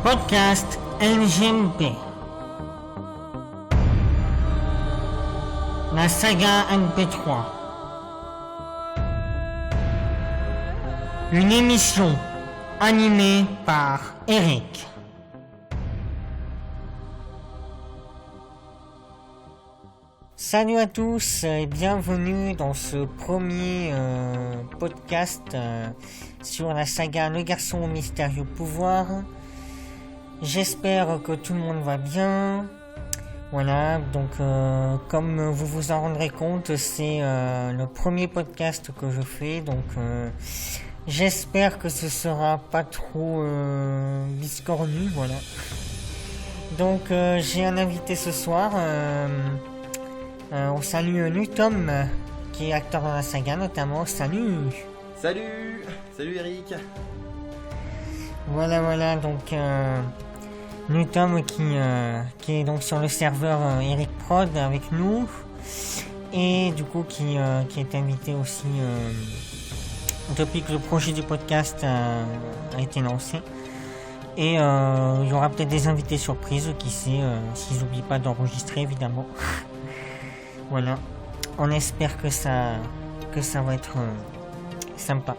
Podcast NGMP. La saga MP3. Une émission animée par Eric. Salut à tous et bienvenue dans ce premier podcast sur la saga Le Garçon au mystérieux pouvoir. J'espère que tout le monde va bien. Voilà, donc comme vous vous en rendrez compte, c'est le premier podcast que je fais, donc j'espère que ce sera pas trop biscornu, voilà. Donc j'ai un invité ce soir. On salue Nutom, qui est acteur dans la saga notamment. Salut. Salut Eric. Voilà, donc Nutom qui est donc sur le serveur Eric Prod avec nous, et du coup qui est invité aussi depuis que le projet du podcast a été lancé. Et il y aura peut-être des invités surprises, qui sait, s'ils n'oublient pas d'enregistrer évidemment. Voilà, on espère que ça va être sympa.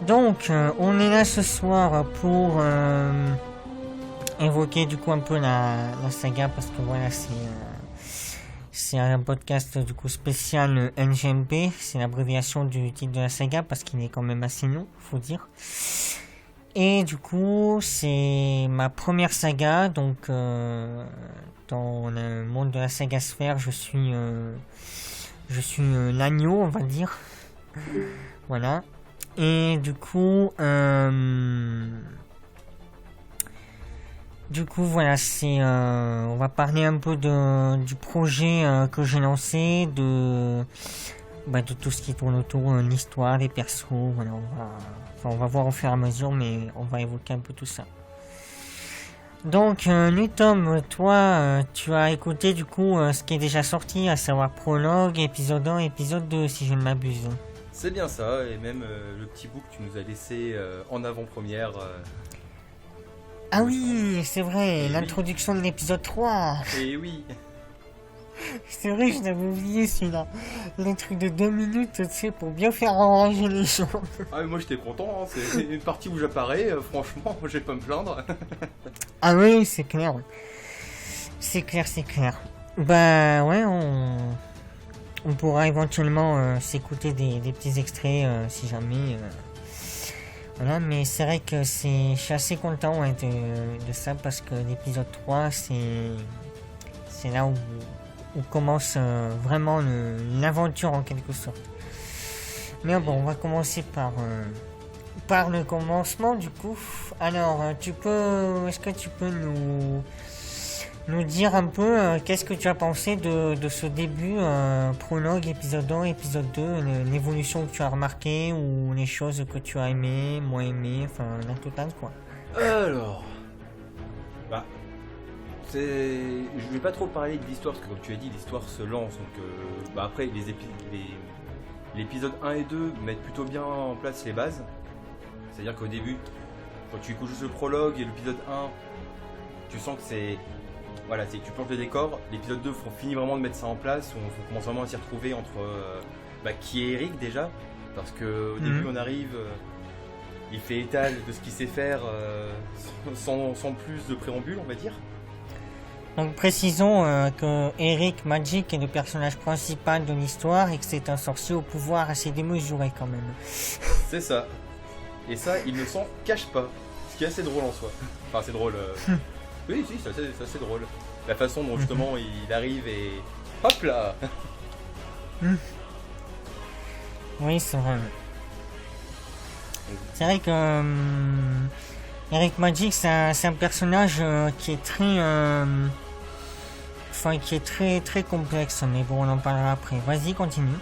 Donc, on est là ce soir pour évoquer du coup un peu la saga, parce que voilà, c'est un podcast du coup spécial NGMP, c'est l'abréviation du titre de la saga parce qu'il est quand même assez long, faut dire. Et du coup, c'est ma première saga, donc dans le monde de la saga sphère, je suis l'agneau, on va dire. Voilà. Et du coup voilà, on va parler un peu du projet que j'ai lancé, de tout ce qui tourne autour, l'histoire, les persos, voilà, on va voir au fur et à mesure, mais on va évoquer un peu tout ça. Donc, Nutom, toi, tu as écouté du coup ce qui est déjà sorti, à savoir Prologue, épisode 1, épisode 2, si je ne m'abuse. C'est bien ça, et même le petit bout que tu nous as laissé en avant-première. Ah oui, c'est vrai, l'introduction de l'épisode 3. Et oui. C'est vrai, je l'avais oublié celui-là. Le truc de 2 minutes, tu sais, pour bien faire enrager les gens. Ah mais moi j'étais content, hein. C'est une partie où j'apparais, franchement, je vais pas me plaindre. Ah oui, c'est clair. C'est clair. Bah ouais, on pourra éventuellement s'écouter des petits extraits si jamais. Voilà, mais c'est vrai que je suis assez content de ça, parce que l'épisode 3, c'est là où commence vraiment l'aventure en quelque sorte. Mais bon, on va commencer par le commencement du coup. Alors, est-ce que tu peux nous dire un peu qu'est-ce que tu as pensé de ce début, prologue, épisode 1, épisode 2, l'évolution que tu as remarqué, ou les choses que tu as aimées, moins aimées, enfin la totale quoi. Alors, je vais pas trop parler de l'histoire, parce que comme tu as dit, l'histoire se lance, donc après l'épisode 1 et 2 mettent plutôt bien en place les bases. C'est-à-dire qu'au début, quand tu écoutes juste le prologue et l'épisode 1, tu sens que c'est que tu plantes le décor. L'épisode 2 finit vraiment de mettre ça en place, on commence vraiment à s'y retrouver entre qui est Eric déjà, parce qu'au début on arrive, il fait étal de ce qu'il sait faire sans plus de préambule, on va dire. Donc précisons que Eric Magic est le personnage principal de l'histoire, et que c'est un sorcier au pouvoir assez démesuré quand même. C'est ça. Et ça, il ne s'en cache pas, ce qui est assez drôle en soi. Enfin, c'est drôle. Oui, si, c'est assez drôle. La façon dont justement il arrive et hop là. Oui, c'est vrai. C'est vrai que Eric Magic, c'est un personnage qui est très très complexe, mais bon, on en parlera après. Vas-y, continue.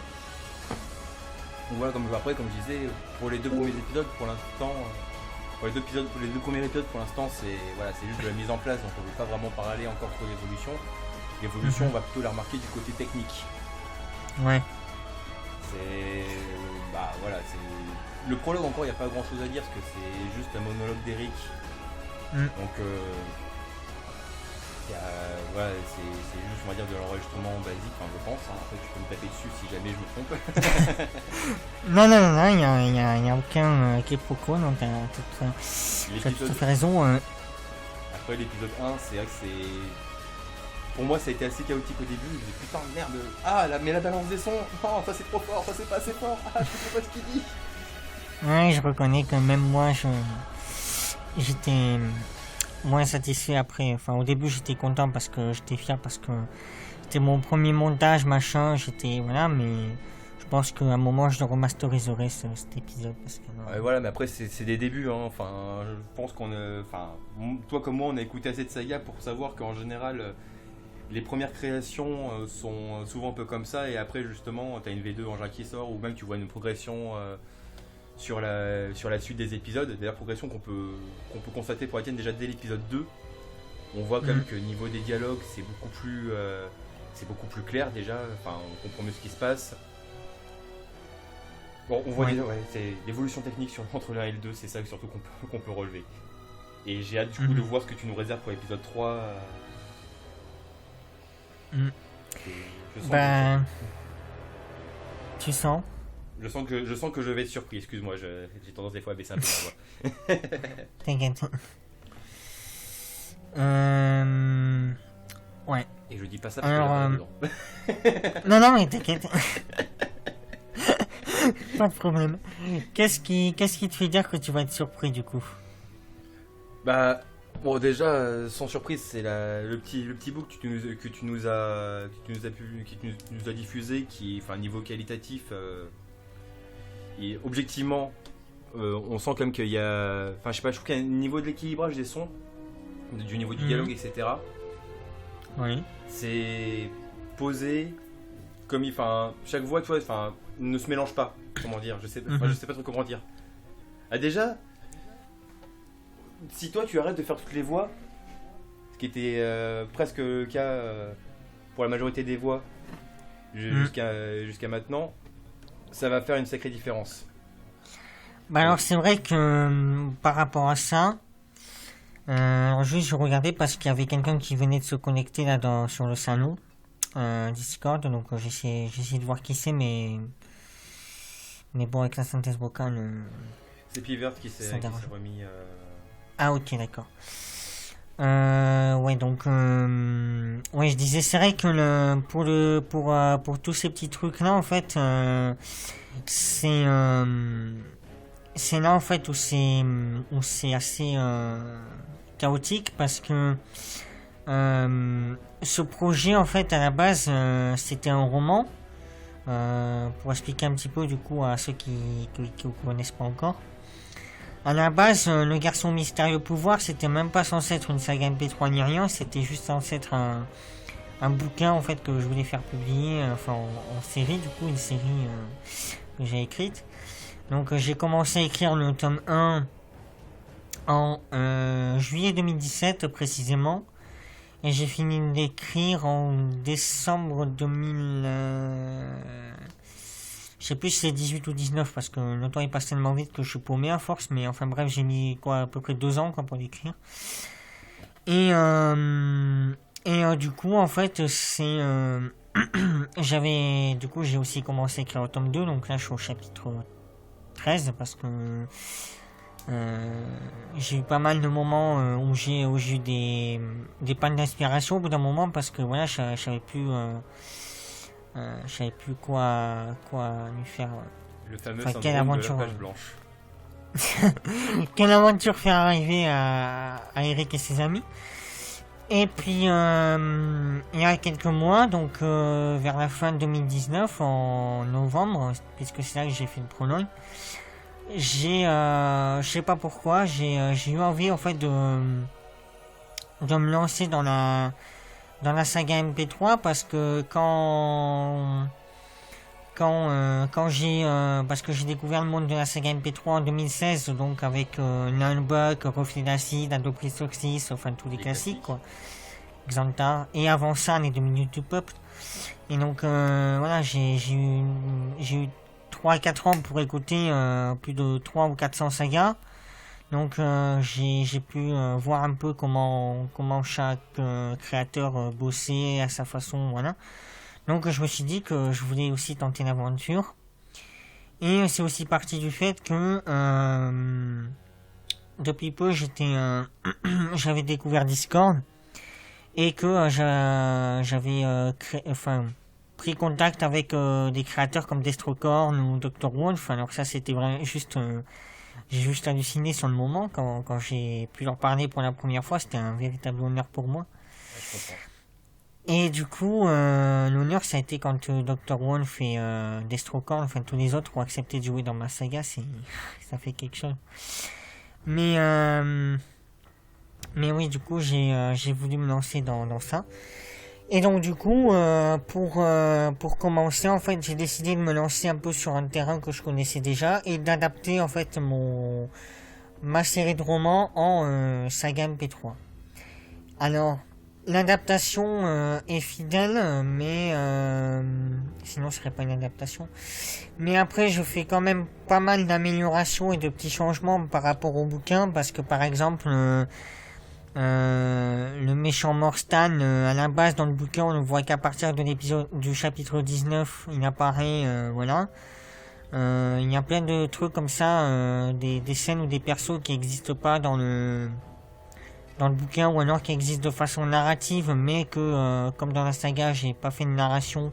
Voilà, comme je disais, pour les 2 premiers épisodes, pour l'instant, les deux premiers épisodes, pour l'instant, c'est juste de la mise en place, donc on ne peut pas vraiment parler encore trop d'évolution. L'évolution, on va plutôt la remarquer du côté technique. Ouais. Le prologue, encore, il n'y a pas grand chose à dire, parce que c'est juste un monologue d'Eric Donc, voilà, c'est juste, on va dire, de l'enregistrement basique, enfin, je pense. Hein. Après, tu peux me taper dessus si jamais je me trompe. Non, il n'y a aucun quiproquo, donc tu as tout à fait raison. Après, l'épisode 1, c'est vrai que c'est. Pour moi, ça a été assez chaotique au début. J'ai dit putain, merde. Ah, mais la balance des sons. Non, ça c'est trop fort, ça c'est pas assez fort. Ah, je sais pas ce qu'il dit. Ouais, je reconnais que même moi, j'étais moins satisfait après. Enfin, au début, j'étais content parce que j'étais fier parce que c'était mon premier montage, machin. J'étais voilà, mais je pense qu'à un moment, je le remasteriserai cet épisode parce que. Ouais, voilà, mais après c'est des débuts. Hein. Enfin, je pense toi comme moi, on a écouté assez de saga pour savoir qu'en général. Les premières créations sont souvent un peu comme ça, et après justement tu as une V2 Engin qui sort, ou même tu vois une progression sur la suite des épisodes. D'ailleurs, progression qu'on peut constater pour Etienne déjà dès l'épisode 2. On voit quand même que niveau des dialogues c'est beaucoup plus clair déjà, enfin on comprend mieux ce qui se passe. Bon, on voit déjà, c'est l'évolution technique entre le 1 et le 2, c'est ça surtout qu'on peut relever. Et j'ai hâte du coup de voir ce que tu nous réserves pour l'épisode 3. Tu sens je sens que je vais être surpris, excuse-moi, j'ai tendance des fois à baisser un peu ma voix. T'inquiète. Ouais. Et je dis pas ça parce que non, mais t'inquiète. Pas de problème. Qu'est-ce qui te fait dire que tu vas être surpris du coup? Bah, bon, déjà, sans surprise, c'est le petit book que tu nous as diffusé, qui, enfin, niveau qualitatif, et objectivement, on sent quand même qu'il y a, enfin, je sais pas, je trouve qu'il y a un niveau de l'équilibrage des sons, du niveau du dialogue, etc. Oui. C'est posé, comme enfin, chaque voix, tu vois, enfin, ne se mélange pas. Comment dire, je sais pas trop comment dire. Ah, déjà. Si toi tu arrêtes de faire toutes les voix, ce qui était presque le cas pour la majorité des voix jusqu'à maintenant, ça va faire une sacrée différence. Bah alors c'est vrai que par rapport à ça, juste je regardais parce qu'il y avait quelqu'un qui venait de se connecter là sur le salon Discord, donc j'essaie de voir qui c'est, mais bon, avec la synthèse vocale. C'est Pivert qui s'est remis. Ah ok, d'accord. Ouais, donc ouais, je disais, c'est vrai que pour tous ces petits trucs là, en fait, c'est là en fait où c'est assez chaotique parce que ce projet en fait à la base c'était un roman. Pour expliquer un petit peu du coup à ceux qui ne connaissent pas encore. À la base, le garçon mystérieux pouvoir, c'était même pas censé être une saga MP3 ni rien, c'était juste censé être un bouquin en fait que je voulais faire publier, enfin en série, du coup une série que j'ai écrite. Donc j'ai commencé à écrire le tome 1 en juillet 2017 précisément, et j'ai fini d'écrire en décembre 2000. Je sais plus si c'est 18 ou 19 parce que le temps il passe tellement vite que je suis paumé à force, mais enfin bref, j'ai mis à peu près 2 ans pour l'écrire. Et du coup en fait c'est j'ai aussi commencé à écrire le tome 2, donc là je suis au chapitre 13 parce que j'ai eu pas mal de moments où j'ai eu des pannes d'inspiration au bout d'un moment parce que voilà, je savais plus quoi lui faire. Le fameux quelle aventure, de la page blanche. Quelle aventure faire arriver à Eric et ses amis. Et puis il y a quelques mois, donc vers la fin de 2019, en novembre, puisque c'est là que j'ai fait le prologue, je sais pas pourquoi, j'ai eu envie en fait de me lancer dans la saga MP3 parce que parce que j'ai découvert le monde de la saga MP3 en 2016, donc avec Nullbuck, Reflet d'acide, Adoprissocsis, enfin tous les classiques quoi, Xantar, et avant ça les 2 minutes du peuple. Et donc voilà, j'ai eu 3 à 4 ans pour écouter plus de 300 ou 400 sagas. Donc j'ai pu voir un peu comment chaque créateur bossait à sa façon, voilà. Donc je me suis dit que je voulais aussi tenter l'aventure. Et c'est aussi parti du fait que depuis peu j'avais découvert Discord et que j'avais pris contact avec des créateurs comme Destrocorn ou Dr. Wolf. Alors ça c'était vraiment juste j'ai juste halluciné sur le moment quand j'ai pu leur parler pour la première fois. C'était un véritable honneur pour moi. Ouais, je comprends. Et du coup, l'honneur, ça a été quand Dr. Wolf et Destrocorn, enfin tous les autres ont accepté de jouer dans ma saga. Ça fait quelque chose. Mais oui, du coup, j'ai voulu me lancer dans ça. Et donc du coup, pour commencer, en fait, j'ai décidé de me lancer un peu sur un terrain que je connaissais déjà et d'adapter en fait ma série de romans en saga MP3. Alors, l'adaptation est fidèle, mais sinon ce serait pas une adaptation. Mais après, je fais quand même pas mal d'améliorations et de petits changements par rapport au bouquin, parce que par exemple, le méchant Morstan, à la base dans le bouquin, on ne voit qu'à partir de du chapitre 19, il apparaît, voilà. Il y a plein de trucs comme ça, des scènes ou des persos qui n'existent pas dans le bouquin, ou alors qui existent de façon narrative, mais que comme dans la saga j'ai pas fait de narration,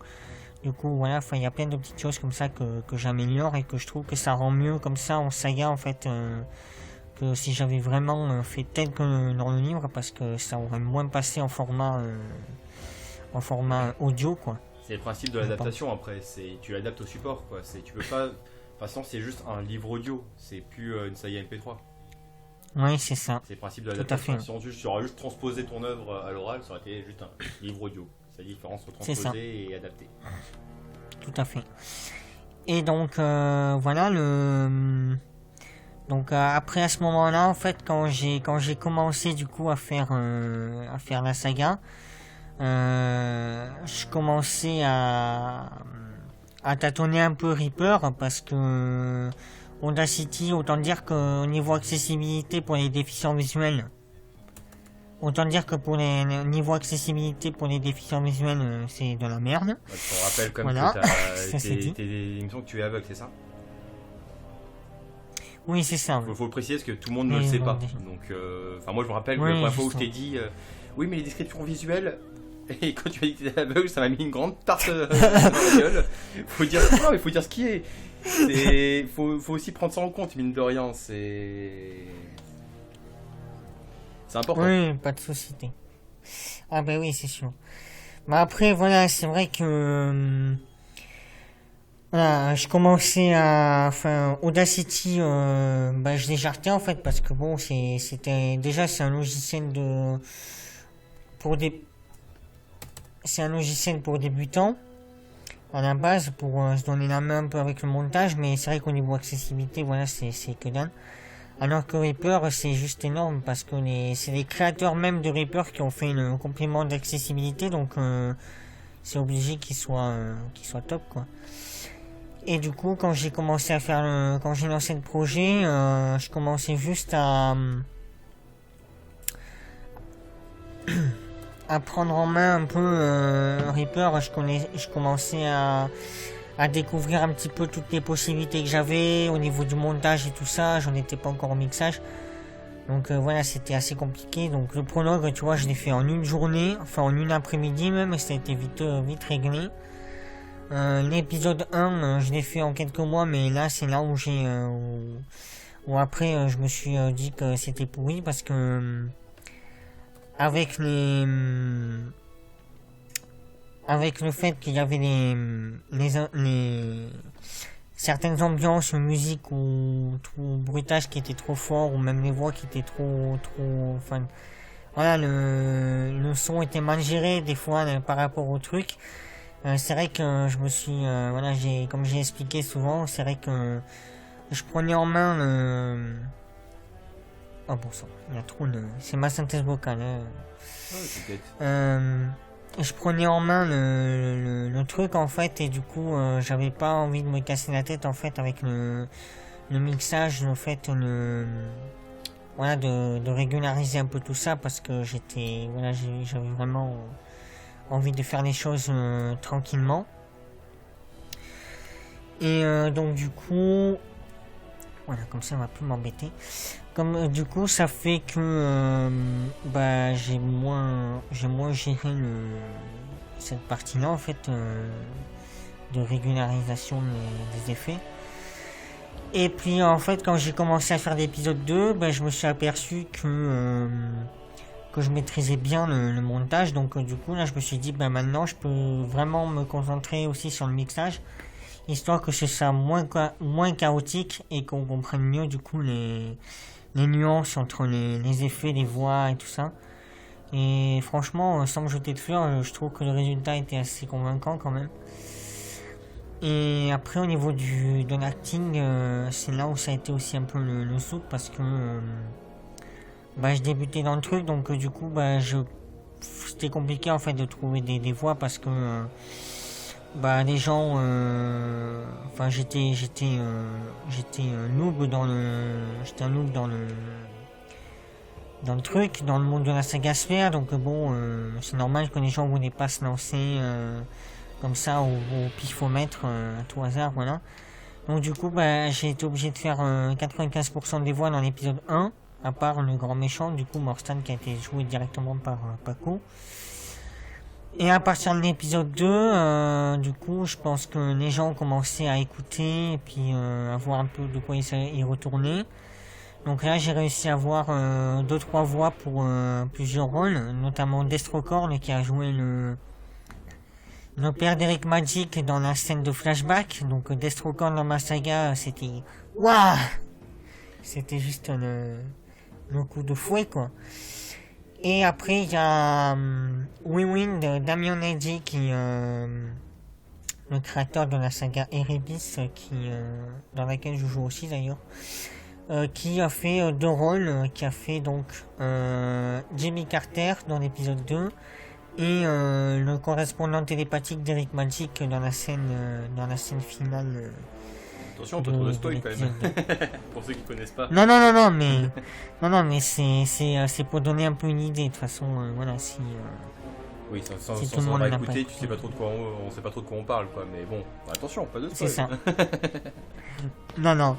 du coup voilà, il y a plein de petites choses comme ça que j'améliore et que je trouve que ça rend mieux comme ça en saga en fait, que si j'avais vraiment fait tel que dans le livre, parce que ça aurait moins passé en format audio quoi. C'est le principe de l'adaptation après, tu l'adaptes au support quoi. Tu peux pas. De toute façon, c'est juste un livre audio, c'est plus une saga MP3. Oui, c'est ça. C'est le principe de l'adaptation. Si tu aurais juste transposé ton œuvre à l'oral, ça aurait été juste un livre audio. C'est la différence entre transposer et adapter. Tout à fait. Et donc, voilà, donc après à ce moment-là, en fait, quand j'ai commencé du coup à faire la saga, je commençais à tâtonner un peu Reaper, parce que Audacity, autant dire qu'au niveau accessibilité pour les déficients visuels, niveau accessibilité pour les déficients visuels, c'est de la merde. Bah, je te rappelle comme voilà. que il me semble que tu es aveugle, c'est ça? Oui, c'est ça. Faut le préciser parce que tout le monde ne le sait pas. Donc, moi je me rappelle que la première fois où je t'ai dit oui, mais les descriptions visuelles, et quand tu m'as dit que tu étais aveugle, ça m'a mis une grande tarte dans la gueule. Faut dire ce qui est. Faut aussi prendre ça en compte, mine de rien. C'est important. Oui, pas de société. Ah ben oui, c'est sûr. Mais après, voilà, c'est vrai que voilà, je commençais Audacity, je l'ai jarté en fait, parce que bon, c'est un logiciel c'est un logiciel pour débutants à la base, pour se donner la main un peu avec le montage, mais c'est vrai qu'au niveau accessibilité, voilà, c'est que dalle. Alors que Reaper, c'est juste énorme, parce que c'est les créateurs même de Reaper qui ont fait le complément d'accessibilité, donc c'est obligé qu'il soit top quoi. Et du coup, quand j'ai commencé quand j'ai lancé le projet, je commençais juste à prendre en main un peu Reaper. Je commençais à découvrir un petit peu toutes les possibilités que j'avais au niveau du montage et tout ça. J'en étais pas encore au mixage, donc voilà, c'était assez compliqué. Donc le prologue, tu vois, je l'ai fait en une journée, enfin en une après-midi même, et ça a été vite réglé. L'épisode 1, je l'ai fait en quelques mois, mais là c'est là où où après je me suis dit que c'était pourri, parce que avec le fait qu'il y avait certaines ambiances, musique ou tout bruitage qui était trop fort, ou même les voix qui étaient trop, enfin, voilà, le son était mal géré des fois par rapport au truc. C'est vrai que je me suis, comme j'ai expliqué souvent, c'est vrai que je prenais en main oh bon sang, il y a trop c'est ma synthèse vocale, hein. Je prenais en main le truc en fait, et du coup j'avais pas envie de me casser la tête en fait avec le mixage, le fait voilà, de régulariser un peu tout ça parce que j'avais vraiment envie de faire les choses tranquillement. Et donc du coup, voilà, comme ça on va plus m'embêter. Comme du coup ça fait que j'ai moins géré cette partie-là en fait de régularisation des effets. Et puis en fait quand j'ai commencé à faire l'épisode 2, je me suis aperçu que je maîtrisais bien le montage. Donc du coup là je me suis dit maintenant je peux vraiment me concentrer aussi sur le mixage, histoire que ce soit moins chaotique et qu'on comprenne mieux du coup les nuances entre les effets, les voix et tout ça. Et franchement, sans me jeter de fleurs, je trouve que le résultat était assez convaincant quand même. Et après au niveau de l'acting, c'est là où ça a été aussi un peu le souk parce que je débutais dans le truc, donc du coup c'était compliqué en fait de trouver des voix parce que les gens j'étais un noob dans le truc, dans le monde de la saga Sphère, donc c'est normal que les gens voulaient pas se lancer comme ça au pifomètre à tout hasard, voilà. Donc du coup j'ai été obligé de faire 95% des voix dans l'épisode 1, à part le grand méchant, du coup Morstan, qui a été joué directement par Paco. Et à partir de l'épisode 2, du coup, je pense que les gens ont commencé à écouter et puis à voir un peu de quoi ils retournaient. Donc là, j'ai réussi à avoir 2-3 voix pour plusieurs rôles, notamment Destrocorn qui a joué le père d'Eric Magic dans la scène de flashback. Donc Destrocorn dans ma saga, c'était waouh, c'était juste le coup de fouet quoi. Et après il y a WeWin de Damien Edgy qui le créateur de la saga Erebis dans laquelle je joue aussi d'ailleurs, qui a fait 2 rôles, qui a fait donc Jimmy Carter dans l'épisode 2 et le correspondant télépathique d'Eric Magic dans la scène finale. Attention, pas trop de spoil quand même. Pour ceux qui connaissent pas. Non, mais c'est pour donner un peu une idée. De toute façon, voilà, si. Oui, sans si tout le monde va l'a écouter, pas tu sais pas trop de quoi on sait pas trop de quoi on parle, quoi. Mais bon, attention, pas de spoil. C'est ça. Non.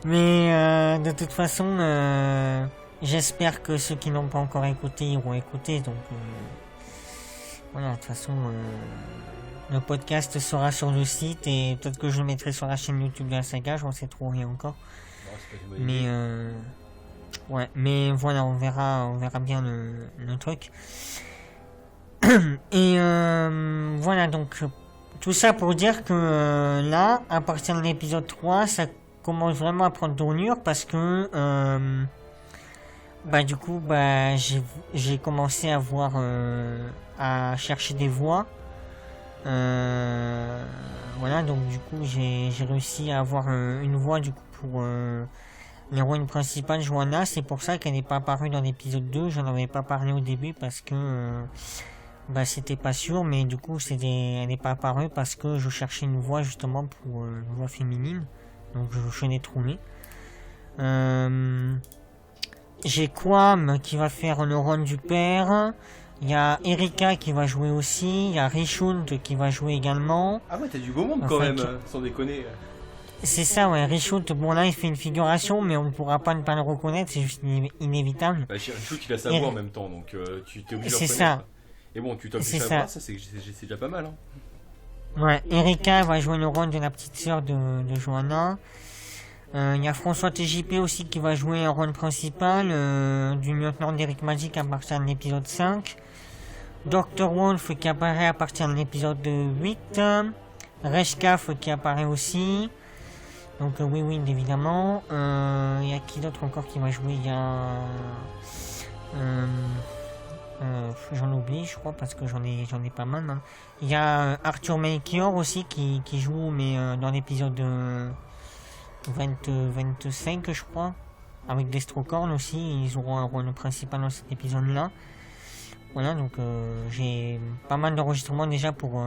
Mais de toute façon, j'espère que ceux qui n'ont pas encore écouté iront écouter. Donc voilà, de toute façon. Le podcast sera sur le site et peut-être que je le mettrai sur la chaîne YouTube de la saga, j'en sais trop rien encore. Non, mais voilà, on verra bien le truc. Et voilà, donc tout ça pour dire que là, à partir de l'épisode 3, ça commence vraiment à prendre tournure parce que du coup j'ai commencé à chercher des voix. Voilà, donc du coup j'ai réussi à avoir une voix du coup pour l'héroïne principale Joanna. C'est pour ça qu'elle n'est pas apparue dans l'épisode 2. J'en avais pas parlé au début parce que c'était pas sûr, mais du coup elle n'est pas apparue parce que je cherchais une voix justement pour une voix féminine, donc je l'ai trouvé. J'ai Quam qui va faire le rôle du père. Il y a Erika qui va jouer aussi, il y a Richunt qui va jouer également. Ah ouais, t'as du beau monde quand même, sans déconner. C'est ça, ouais, Richunt, bon là il fait une figuration, mais on ne pourra pas ne pas le reconnaître, c'est juste inévitable. Richunt il a sa voix en même temps, donc tu t'es obligé de le reconnaître. C'est ça. Et bon, tu t'obliges à voir, ça c'est déjà pas mal. Hein. Ouais, Erika va jouer le rôle de la petite sœur de Joanna. Il y a François TJP aussi qui va jouer un rôle principal du lieutenant d'Eric Magic à partir de l'épisode 5. Dr. Wolf qui apparaît à partir de l'épisode 8. Reshkaf qui apparaît aussi. Donc oui, évidemment. Il y a qui d'autre encore qui va jouer? Il y a... j'en oublie, je crois, parce que j'en ai pas mal. Hein. Il y a Arthur Melchior aussi qui joue, mais dans l'épisode 25, je crois. Avec Destrocorn aussi, ils auront un rôle principal dans cet épisode-là. Voilà, donc j'ai pas mal d'enregistrements déjà pour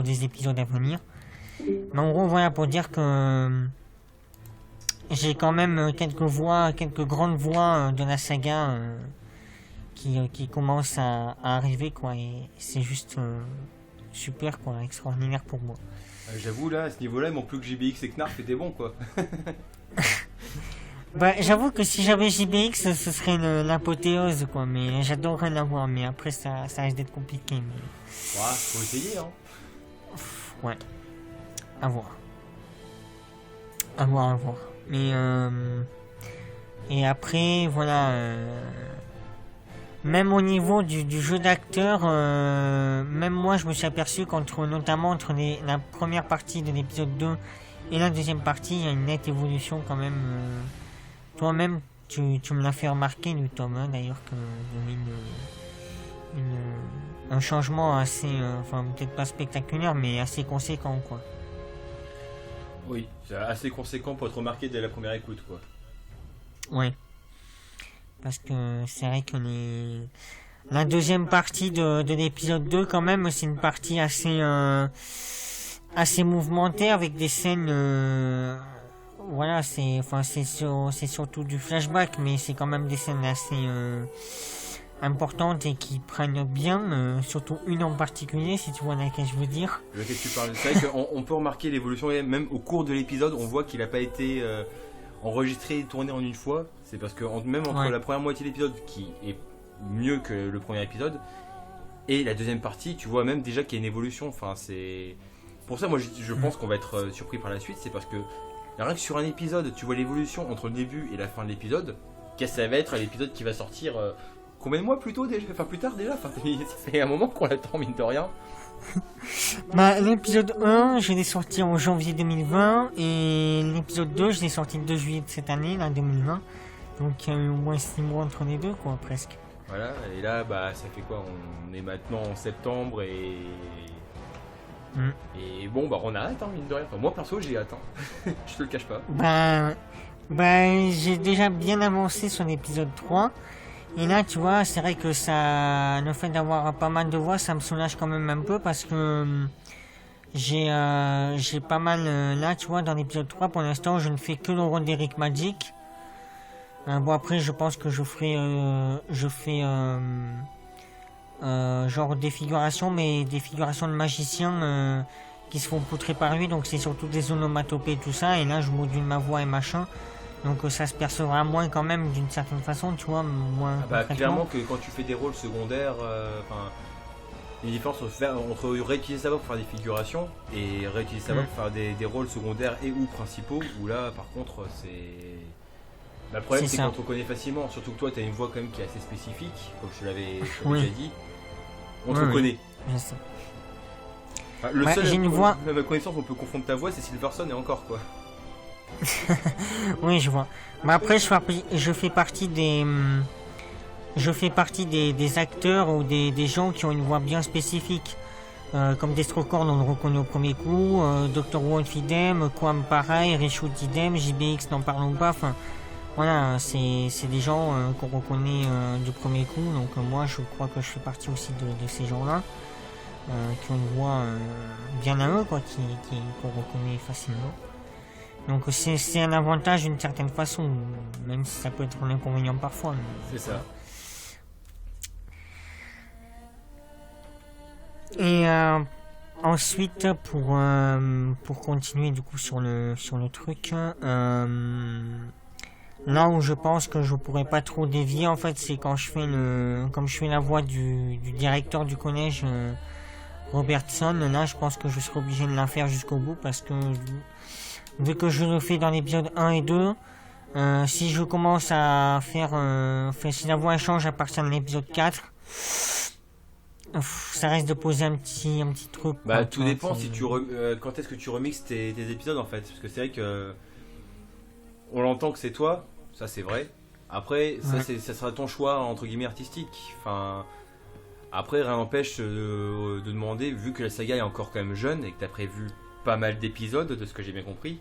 des épisodes à venir. Mais en gros, voilà, pour dire que j'ai quand même quelques grandes voix de la saga qui commencent à arriver, quoi. Et c'est juste super, quoi, extraordinaire pour moi. J'avoue, là, à ce niveau-là, il manque plus que JBX et Knarf étaient bons, quoi. Bah, j'avoue que si j'avais JBX, ce serait l'apothéose, quoi. Mais j'adorerais l'avoir, mais après, ça risque d'être compliqué. Mais... Ouais, faut essayer, hein. Ouais. À voir. À voir. Mais et après, voilà. Même au niveau du jeu d'acteur, même moi, je me suis aperçu notamment entre la première partie de l'épisode 2 et la deuxième partie, il y a une nette évolution quand même. Toi-même, tu me l'as fait remarquer, nous, Tom, hein, d'ailleurs, qu'il y a un changement assez, enfin, peut-être pas spectaculaire, mais assez conséquent, quoi. Oui, c'est assez conséquent pour être remarqué dès la première écoute, quoi. Ouais. Parce que c'est vrai que la deuxième partie de l'épisode 2, quand même, c'est une partie assez mouvementée avec des scènes... voilà, c'est surtout du flashback, mais c'est quand même des scènes assez importantes et qui prennent bien, surtout une en particulier, si tu vois laquelle je veux dire. Lequel tu parles. C'est vrai qu'on peut remarquer l'évolution, et même au cours de l'épisode, on voit qu'il n'a pas été enregistré et tourné en une fois. C'est parce que même entre la première moitié de l'épisode, qui est mieux que le premier épisode, et la deuxième partie, tu vois même déjà qu'il y a une évolution. Enfin, c'est... Pour ça, moi, je pense qu'on va être surpris par la suite, c'est parce que rien que sur un épisode, tu vois l'évolution entre le début et la fin de l'épisode. Qu'est-ce que ça va être l'épisode qui va sortir combien de mois plus tôt déjà, enfin plus tard déjà, enfin, ça fait un moment qu'on l'attend, mine de rien. Bah, l'épisode 1, je l'ai sorti en janvier 2020 et l'épisode 2, je l'ai sorti le 2 juillet de cette année, là, 2020. Donc il y a eu au moins 6 mois entre les deux, quoi, presque. Voilà, et là, bah, ça fait quoi? On est maintenant en septembre et... Et bon, bah, on a hâte, hein, mine de rien. Enfin, moi, perso, j'ai hâte, hein. Je te le cache pas. Bah, j'ai déjà bien avancé sur l'épisode 3. Et là, tu vois, c'est vrai que le fait d'avoir pas mal de voix, ça me soulage quand même un peu parce que j'ai pas mal, là, tu vois, dans l'épisode 3, pour l'instant, je ne fais que le rôle d'Eric Magic. Bon, après, je pense que je fais genre des figurations, mais des figurations de magiciens qui se font poutrer par lui, donc c'est surtout des onomatopées et tout ça, et là, je module ma voix et machin. Donc ça se percevra moins quand même d'une certaine façon, tu vois, moins clairement que quand tu fais des rôles secondaires, il y a une différence entre réutiliser sa voix pour faire des figurations et réutiliser sa voix pour faire des rôles secondaires et ou principaux, où là par contre c'est... le problème c'est qu'on te reconnaît facilement, surtout que toi tu as une voix quand même qui est assez spécifique, comme je te l'avais déjà dit, on te reconnaît. Je sais. Le seul, j'ai une voix... même à connaissance on peut confondre ta voix, c'est Silverson et encore quoi. Oui, je vois. Mais après, je fais partie des acteurs ou des gens qui ont une voix bien spécifique. Comme Destrocorn, on le reconnaît au premier coup. Dr. Wolf idem, Quam pareil, Reshoot idem, JBX n'en parlons pas. Enfin, voilà, c'est des gens qu'on reconnaît du premier coup. Donc moi, je crois que je fais partie aussi de ces gens-là. Qui ont une voix bien à eux, quoi, qu'on reconnaît facilement. Donc c'est un avantage d'une certaine façon, même si ça peut être un inconvénient parfois. C'est ça. Et ensuite, pour continuer du coup sur le truc, là où je pense que je pourrais pas trop dévier, en fait, c'est quand comme je fais la voix du directeur du collège, Robertson. Là, je pense que je serai obligé de la faire jusqu'au bout parce que vu que je le fais dans l'épisode 1 et 2, si je commence à faire... si la voix change à partir de l'épisode 4, ça risque de poser un petit truc. Bah, tout dépend si quand est-ce que tu remixes tes épisodes en fait. Parce que c'est vrai que... On l'entend que c'est toi, ça c'est vrai. Après, ça sera ton choix entre guillemets artistique. Enfin... Après, rien n'empêche de demander, vu que la saga est encore quand même jeune et que tu as prévu pas mal d'épisodes, de ce que j'ai bien compris,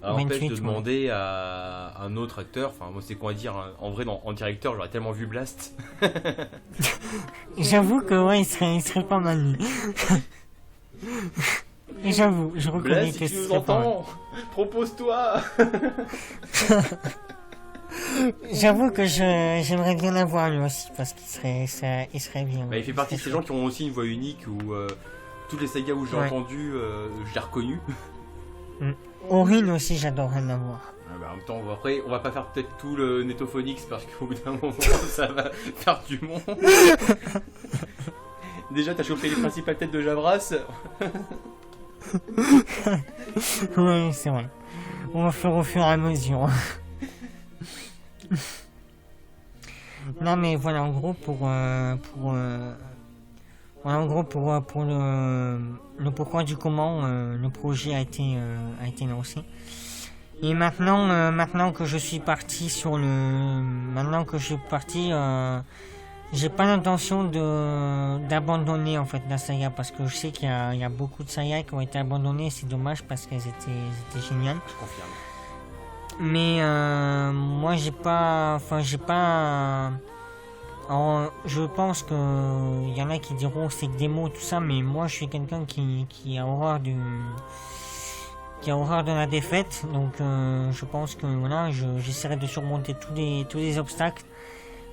empêche de demander à un autre acteur, enfin moi c'est quoi dire, hein, en vrai en directeur j'aurais tellement vu Blast. J'avoue que ouais, il serait pas mal. Et j'avoue, je reconnais Blaise, que si tu nous c'est pas mal. entends, propose-toi. J'avoue que j'aimerais bien l'avoir lui aussi, parce qu'il serait bien. Bah, il fait partie de ces gens qui ont aussi une voix unique où toutes les sagas où j'ai Ouais. entendu, je l'ai reconnu. Aurine aussi, j'adorerais l'avoir. Ah bah, en même temps, après, on va pas faire peut-être tout le Netophonix parce qu'au bout d'un moment, ça va faire du monde. Déjà, t'as chopé les principales têtes de Javras. Oui, c'est vrai. On va faire au fur et à mesure. Non mais voilà, en gros pour le pourquoi du comment le projet a été lancé. Et maintenant que je suis parti j'ai pas l'intention d'abandonner en fait la saga, parce que je sais qu'il y a beaucoup de sagas qui ont été abandonnées, c'est dommage parce qu'elles étaient géniales. Je confirme. Mais moi alors, je pense que il y en a qui diront c'est que des mots tout ça, mais moi je suis quelqu'un qui a horreur de la défaite, donc je pense que voilà, j'essaierai de surmonter tous les obstacles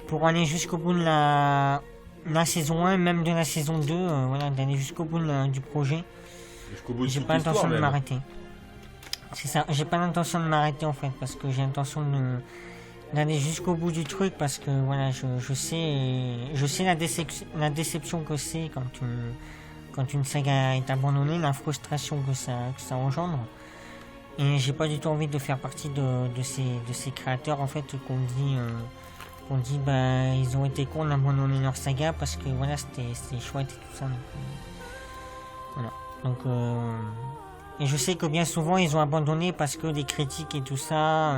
pour aller jusqu'au bout de la saison 1, même de la saison 2, voilà, d'aller jusqu'au bout du projet. Jusqu'au bout de J'ai toute pas l'histoire, l'intention de même. m'arrêter. C'est ça, j'ai pas l'intention de m'arrêter en fait, parce que j'ai l'intention d'aller jusqu'au bout du truc, parce que voilà, je sais la déception que c'est quand une saga est abandonnée, la frustration que ça engendre. Et j'ai pas du tout envie de faire partie de ces créateurs en fait qu'on dit bah ils ont été cons d'abandonner leur saga parce que voilà c'était chouette et tout ça. Voilà. Donc et je sais que bien souvent ils ont abandonné parce que les critiques et tout ça,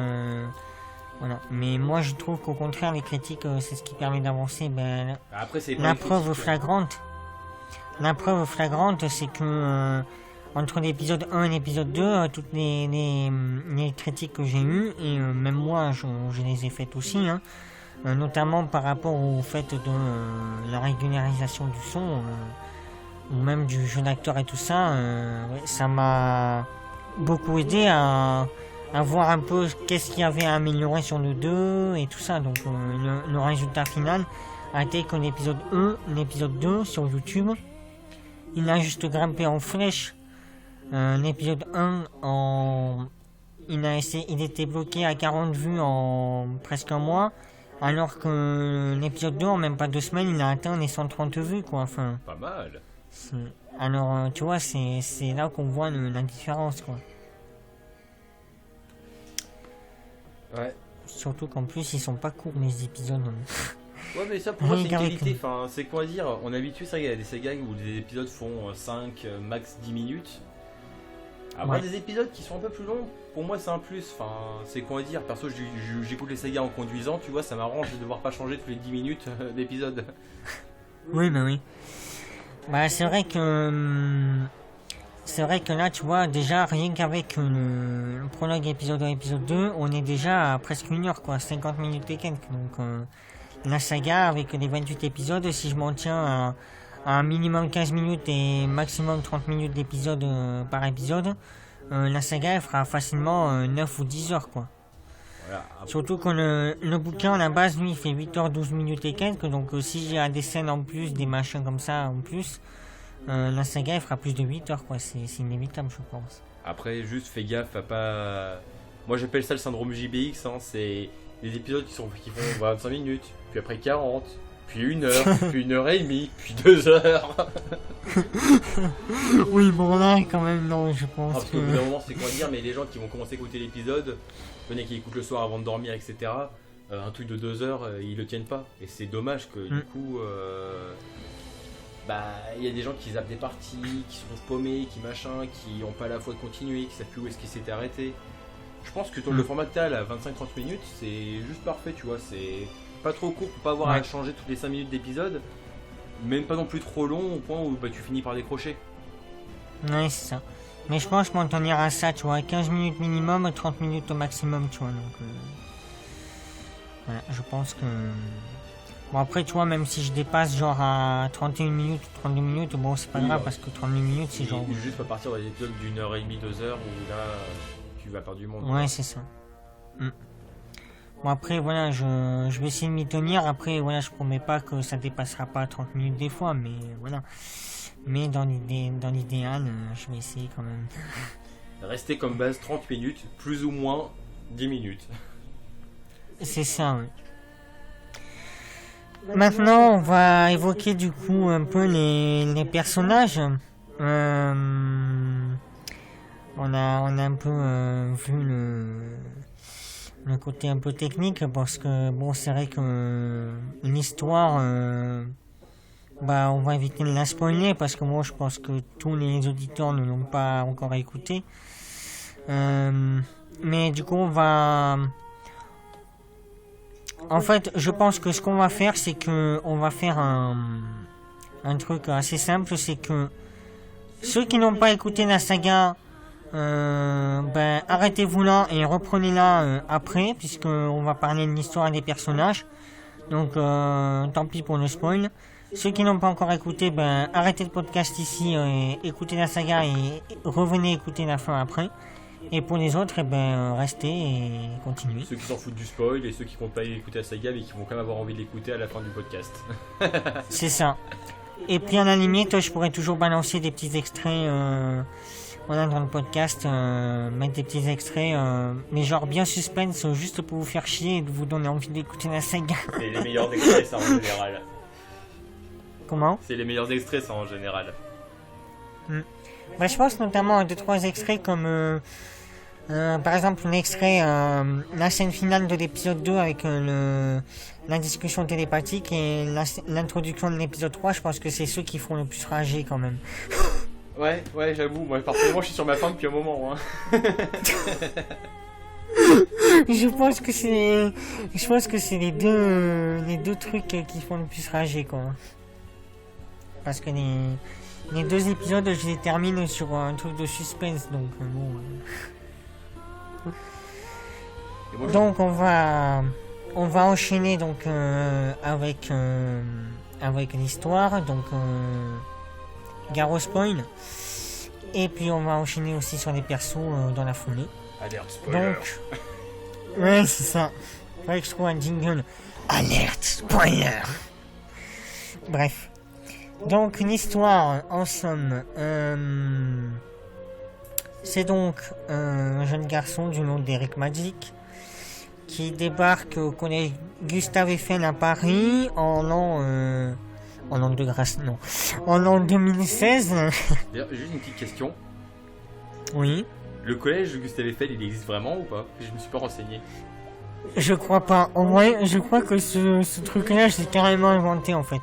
voilà. Mais moi je trouve qu'au contraire les critiques c'est ce qui permet d'avancer. Ben, Après, c'est pas la les preuve critiques. flagrante, c'est que entre l'épisode 1 et l'épisode 2, toutes les critiques que j'ai eues, et même moi je les ai faites aussi, hein, notamment par rapport au fait de la régularisation du son, ou même du jeu d'acteur et tout ça, ouais, ça m'a beaucoup aidé à voir un peu qu'est-ce qu'il y avait à améliorer sur le 2 et tout ça. Donc le résultat final a été que l'épisode 2 sur YouTube, il a juste grimpé en flèche. L'épisode 1 il était bloqué à 40 vues en presque un mois, alors que l'épisode 2 en même pas 2 semaines il a atteint les 130 vues quoi. Enfin, Pas mal. alors tu vois, c'est là qu'on voit la différence quoi. Ouais. Surtout qu'en plus ils sont pas courts les épisodes. Ouais, mais ça pour moi c'est une Regarde. qualité. Enfin, c'est quoi dire, on est habitué, ça, il y a des sagas où les épisodes font 5, max 10 minutes. Avoir Ouais. des épisodes qui sont un peu plus longs, pour moi c'est un plus. Enfin, c'est quoi dire, perso j'écoute les sagas en conduisant, tu vois, ça m'arrange de devoir pas changer tous les 10 minutes d'épisode. Oui, bah oui. Bah c'est vrai que là, tu vois, déjà rien qu'avec le prologue épisode 1 épisode 2, on est déjà à presque 1 heure quoi, 50 minutes et quelques. Donc la saga avec les 28 épisodes, si je m'en tiens à un minimum 15 minutes et maximum 30 minutes d'épisode par épisode, la saga elle fera facilement 9 ou 10 heures quoi. Voilà. Surtout que le bouquin à la base lui il fait 8h12 minutes et quelques, donc si j'ai des scènes en plus, des machins comme ça en plus, la saga elle fera plus de 8 heures quoi, c'est inévitable je pense. Après, juste fais gaffe à pas. Moi j'appelle ça le syndrome JBX, hein. C'est des épisodes qui font 25 minutes, puis après 40, puis 1 heure, puis 1h30, puis 2 heures. Oui bon là quand même non je pense Parce qu'au bout d'un moment, c'est quoi dire, mais les gens qui vont commencer à écouter l'épisode, il y en a qui écoutent le soir avant de dormir, etc. Un truc de 2 heures, ils le tiennent pas. Et c'est dommage que du coup, bah, il y a des gens qui zappent des parties, qui se trouvent paumés, qui machin, qui ont pas la foi de continuer, qui savent plus où est-ce qu'ils s'étaient arrêtés. Je pense que le format que t'as là, 25-30 minutes, c'est juste parfait, tu vois. C'est pas trop court pour pas avoir à changer toutes les 5 minutes d'épisode, même pas non plus trop long au point où bah, tu finis par décrocher. Ouais c'est ça. Mais je pense qu'on t'en ira à ça, tu vois, 15 minutes minimum, 30 minutes au maximum, tu vois, donc voilà, je pense que Bon après tu vois, même si je dépasse genre à 31 minutes ou 32 minutes, bon c'est pas Oui, grave ouais. parce que 32 minutes c'est genre... Il est juste repartir dans des épisodes d'une heure et demie, 2 heures où là tu vas perdre du monde. Ouais c'est ça. Bon après voilà, je vais essayer de m'y tenir, après voilà je promets pas que ça dépassera pas 30 minutes des fois, mais voilà. Mais dans l'idéal, je vais essayer quand même. Restez comme base 30 minutes, plus ou moins 10 minutes. C'est ça, oui. Maintenant, on va évoquer du coup un peu les personnages. On a un peu vu le côté un peu technique parce que bon, c'est vrai que une histoire, on va éviter de la spoiler parce que moi, je pense que tous les auditeurs ne l'ont pas encore écouté. Mais du coup, en fait, je pense que ce qu'on va faire, c'est que on va faire un truc assez simple, c'est que ceux qui n'ont pas écouté la saga, arrêtez-vous là et reprenez-la après, puisque on va parler de l'histoire et des personnages. Donc, tant pis pour le spoil. Ceux qui n'ont pas encore écouté, arrêtez le podcast ici, écoutez la saga et revenez écouter la fin après. Et pour les autres, restez et continuez. Ceux qui s'en foutent du spoil et ceux qui ne vont pas écouter la saga mais qui vont quand même avoir envie de l'écouter à la fin du podcast. C'est ça. Et puis à la limite, je pourrais toujours balancer des petits extraits dans le podcast, mettre des petits extraits, mais genre bien suspense, juste pour vous faire chier et de vous donner envie d'écouter la saga. C'est les meilleurs extraits ça en général. Comment ? C'est les meilleurs extraits ça en général. Je pense notamment à 2-3 extraits comme par exemple l'extrait, la scène finale de l'épisode 2 avec la discussion télépathique et l'introduction de l'épisode 3, je pense que c'est ceux qui font le plus rager quand même. Ouais, j'avoue, moi personnellement je suis sur ma fin depuis un moment. Je pense que c'est les deux trucs qui font le plus rager quoi. Parce que les deux épisodes, je les termine sur un truc de suspense, donc bon. Donc on va enchaîner donc avec l'histoire, donc Garo spoil, et puis on va enchaîner aussi sur les persos dans la foulée. Alerte spoiler. Donc ouais c'est ça. Faudrait que je trouve un jingle. Alerte spoiler. Bref. Donc l'histoire, en somme, c'est donc un jeune garçon du nom d'Eric Magic qui débarque au collège Gustave Eiffel à Paris en l'an de grâce, non, en l'an 2016. D'ailleurs, juste une petite question. Oui. Le collège Gustave Eiffel, il existe vraiment ou pas ? Je me suis pas renseigné. Je crois pas. En vrai, je crois que ce truc-là, je l'ai carrément inventé en fait.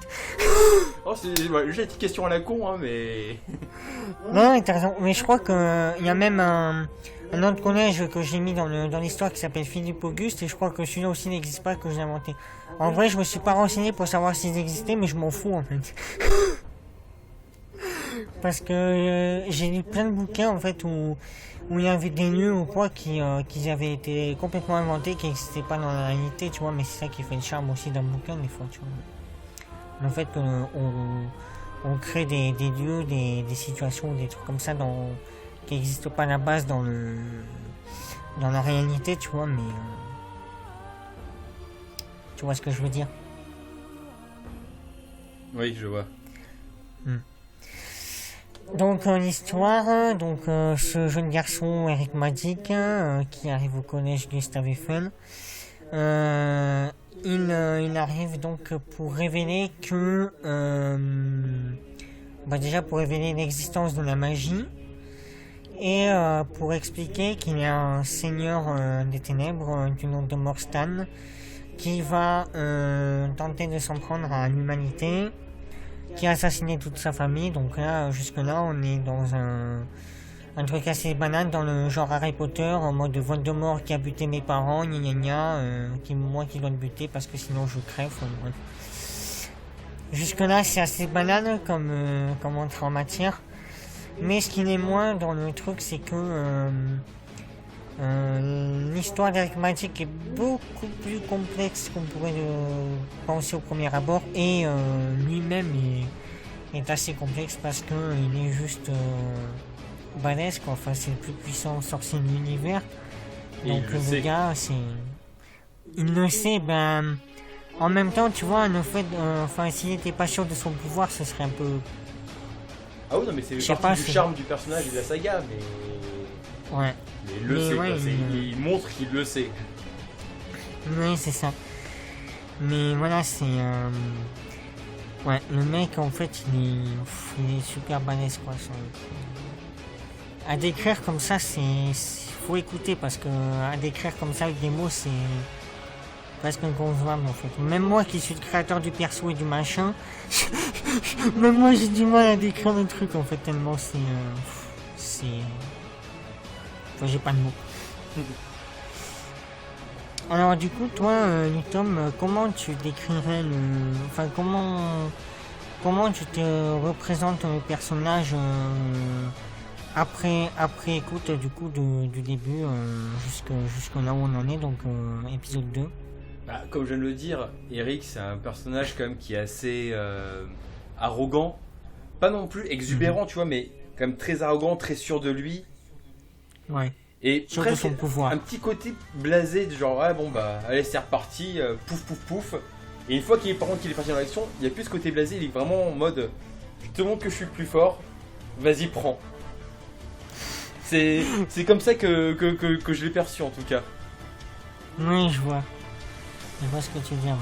Oh, c'est juste une petite question à la con, hein, mais... Non, t'as raison. Mais je crois qu'il y a même un autre collège que j'ai mis dans l'histoire qui s'appelle Philippe Auguste, et je crois que celui-là aussi n'existe pas, que j'ai inventé. En vrai, je me suis pas renseigné pour savoir s'ils existaient, mais je m'en fous en fait. Parce que j'ai lu plein de bouquins en fait où il y avait des lieux ou quoi qui avaient été complètement inventés, qui n'existaient pas dans la réalité, tu vois, mais c'est ça qui fait le charme aussi d'un bouquin des fois, tu vois. Le fait qu'on crée des lieux, des situations, des trucs comme ça qui n'existent pas à la base dans la réalité, tu vois, mais tu vois ce que je veux dire. Oui, je vois. Donc l'histoire, ce jeune garçon Eric Magic qui arrive au collège Gustave Eiffel, il arrive donc pour révéler que déjà pour révéler l'existence de la magie et pour expliquer qu'il y a un seigneur des ténèbres du nom de Morstan qui va tenter de s'en prendre à l'humanité, qui a assassiné toute sa famille. Donc là, jusque-là, on est dans un truc assez banal dans le genre Harry Potter, en mode Voldemort qui a buté mes parents, moi qui dois le buter parce que sinon je crève. Bref. Jusque-là, c'est assez banal comme entrée en matière. Mais ce qui l'est moins dans le truc, c'est que L'histoire d'Eric Magic est beaucoup plus complexe qu'on pourrait penser au premier abord et lui-même est assez complexe parce que il est juste balèze quoi. Enfin, c'est le plus puissant sorcier de l'univers. Et Donc il le le sait. gars, il le sait. Ben, en même temps, tu vois, le fait, enfin, s'il était pas sûr de son pouvoir, ce serait un peu, Ah oui, non, mais c'est Je sais partie pas, du c'est- charme du personnage et de la saga, ouais. mais il le Mais sait, ouais, quoi. il- Il montre qu'il le sait. Oui, c'est ça. Mais voilà, c'est. Ouais, le mec, en fait, il est super balèze, quoi. À décrire comme ça, faut écouter, parce que à décrire comme ça avec des mots, c'est presque inconcevable, en fait. Même moi qui suis le créateur du perso et du machin, même moi j'ai du mal à décrire le truc, en fait, tellement c'est. Enfin, j'ai pas de mots. Alors du coup, toi, Tom, comment tu décrirais le... Enfin, comment tu te représentes le personnage après écoute du coup du début jusque là où on en est, donc épisode 2. Bah, comme je viens de le dire, Eric, c'est un personnage quand même qui est assez arrogant. Pas non plus exubérant, tu vois, mais quand même très arrogant, très sûr de lui. Ouais, Et sûr de presque son pouvoir. un petit côté blasé, du genre, ouais, bon, bah, allez, c'est reparti, pouf, pouf, pouf. Et une fois par contre qu'il est parti dans l'action, il n'y a plus ce côté blasé, il est vraiment en mode, je te montre que je suis le plus fort, vas-y, prends. C'est comme ça que je l'ai perçu en tout cas. Oui, je vois ce que tu veux dire. Ouais.